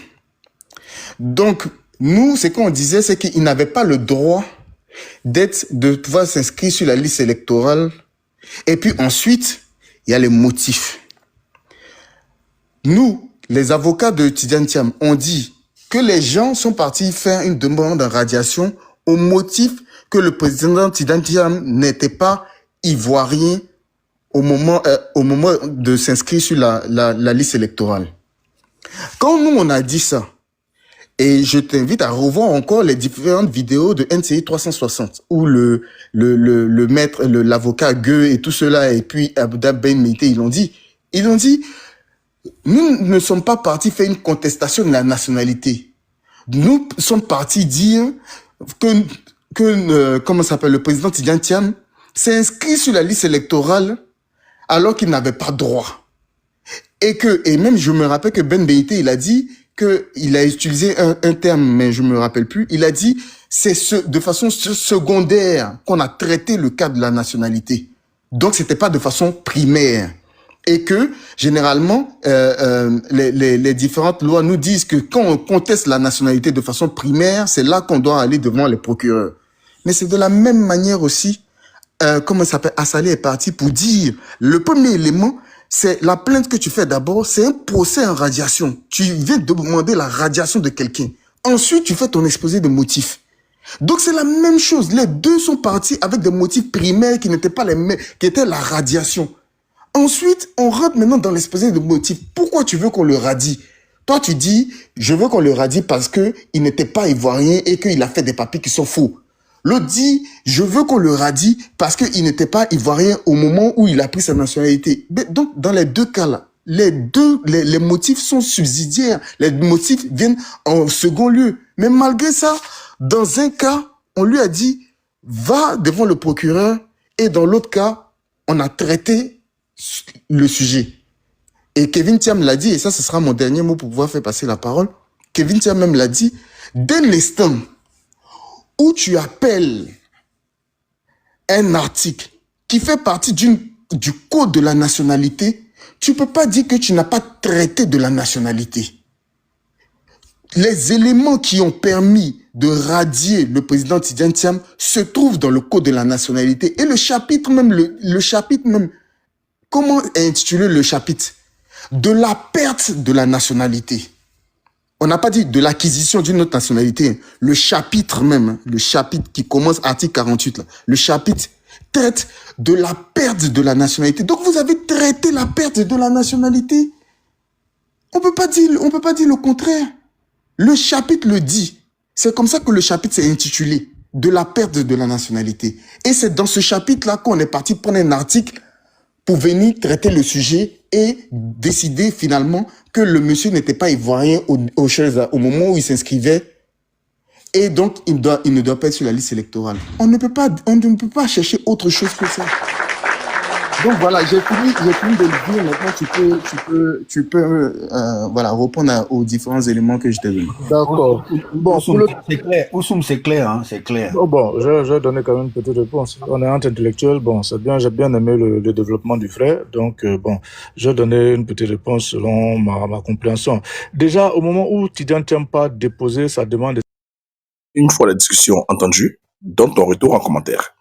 Donc, nous, ce qu'on disait, c'est qu'il n'avait pas le droit de pouvoir s'inscrire sur la liste électorale. Et puis ensuite, il y a les motifs. Nous, les avocats de Tidjane Thiam, ont dit que les gens sont partis faire une demande en radiation au motif que le président Tidjane Thiam n'était pas ivoirien au moment de s'inscrire sur la liste électorale. Quand nous, on a dit ça, et je t'invite à revoir encore les différentes vidéos de NCI 360, où le maître, l'avocat Gueux et tout cela, et puis Abda Ben Meïté, ils ont dit, nous ne sommes pas partis faire une contestation de la nationalité. Nous sommes partis dire que comment s'appelle, le président Tidjane Thiam s'est inscrit sur la liste électorale alors qu'il n'avait pas droit. Et même je me rappelle que Ben Meïté, il a dit qu'il a utilisé un terme, mais je me rappelle plus. Il a dit, c'est de façon secondaire qu'on a traité le cas de la nationalité. Donc, c'était pas de façon primaire. Et que, généralement, les différentes lois nous disent que quand on conteste la nationalité de façon primaire, c'est là qu'on doit aller devant les procureurs. Mais c'est de la même manière aussi, comment ça s'appelle, Assalé est parti pour dire, le premier élément, c'est la plainte que tu fais d'abord, c'est un procès en radiation. Tu viens de demander la radiation de quelqu'un. Ensuite, tu fais ton exposé de motifs. Donc, c'est la même chose. Les deux sont partis avec des motifs primaires qui n'étaient pas les mêmes, qui étaient la radiation. Ensuite, on rentre maintenant dans l'exposé de motifs. Pourquoi tu veux qu'on le radie? Toi, tu dis, je veux qu'on le radie parce que il n'était pas ivoirien et qu'il a fait des papiers qui sont faux. L'autre dit, je veux qu'on le radie parce qu'il n'était pas ivoirien au moment où il a pris sa nationalité. Mais donc, dans les deux cas-là, les motifs sont subsidiaires. Les motifs viennent en second lieu. Mais malgré ça, dans un cas, on lui a dit, va devant le procureur, et dans l'autre cas, on a traité le sujet. Et Kevin Thiam l'a dit, et ça, ce sera mon dernier mot pour pouvoir faire passer la parole. Kevin Thiam même l'a dit, dès l'instant où tu appelles un article qui fait partie du code de la nationalité, tu peux pas dire que tu n'as pas traité de la nationalité. Les éléments qui ont permis de radier le président Tidjane Thiam se trouvent dans le code de la nationalité. Et le chapitre même, comment est intitulé le chapitre? De la perte de la nationalité. On n'a pas dit de l'acquisition d'une autre nationalité. Le chapitre même, le chapitre qui commence article 48, là, le chapitre traite de la perte de la nationalité. Donc vous avez traité la perte de la nationalité. On peut pas dire le contraire. Le chapitre le dit. C'est comme ça que le chapitre s'est intitulé, de la perte de la nationalité. Et c'est dans ce chapitre-là qu'on est parti prendre un article pour venir traiter le sujet et décider finalement que le monsieur n'était pas ivoirien au moment où il s'inscrivait. Et donc, il ne doit pas être sur la liste électorale. On ne peut pas chercher autre chose que ça. Donc voilà, j'ai fini de le dire. Maintenant, tu peux voilà, répondre aux différents éléments que je t'ai donnés. D'accord. Bon, c'est clair. Oussoum, c'est clair, hein, c'est clair. Bon, je vais donner quand même une petite réponse. On est entre intellectuels, bon, c'est bien, j'ai bien aimé le développement du frère. Donc, bon, je vais donner une petite réponse selon ma compréhension. Déjà, au moment où Tidjane Thiam pas déposé sa demande. Une fois la discussion entendue, donne ton retour en commentaire.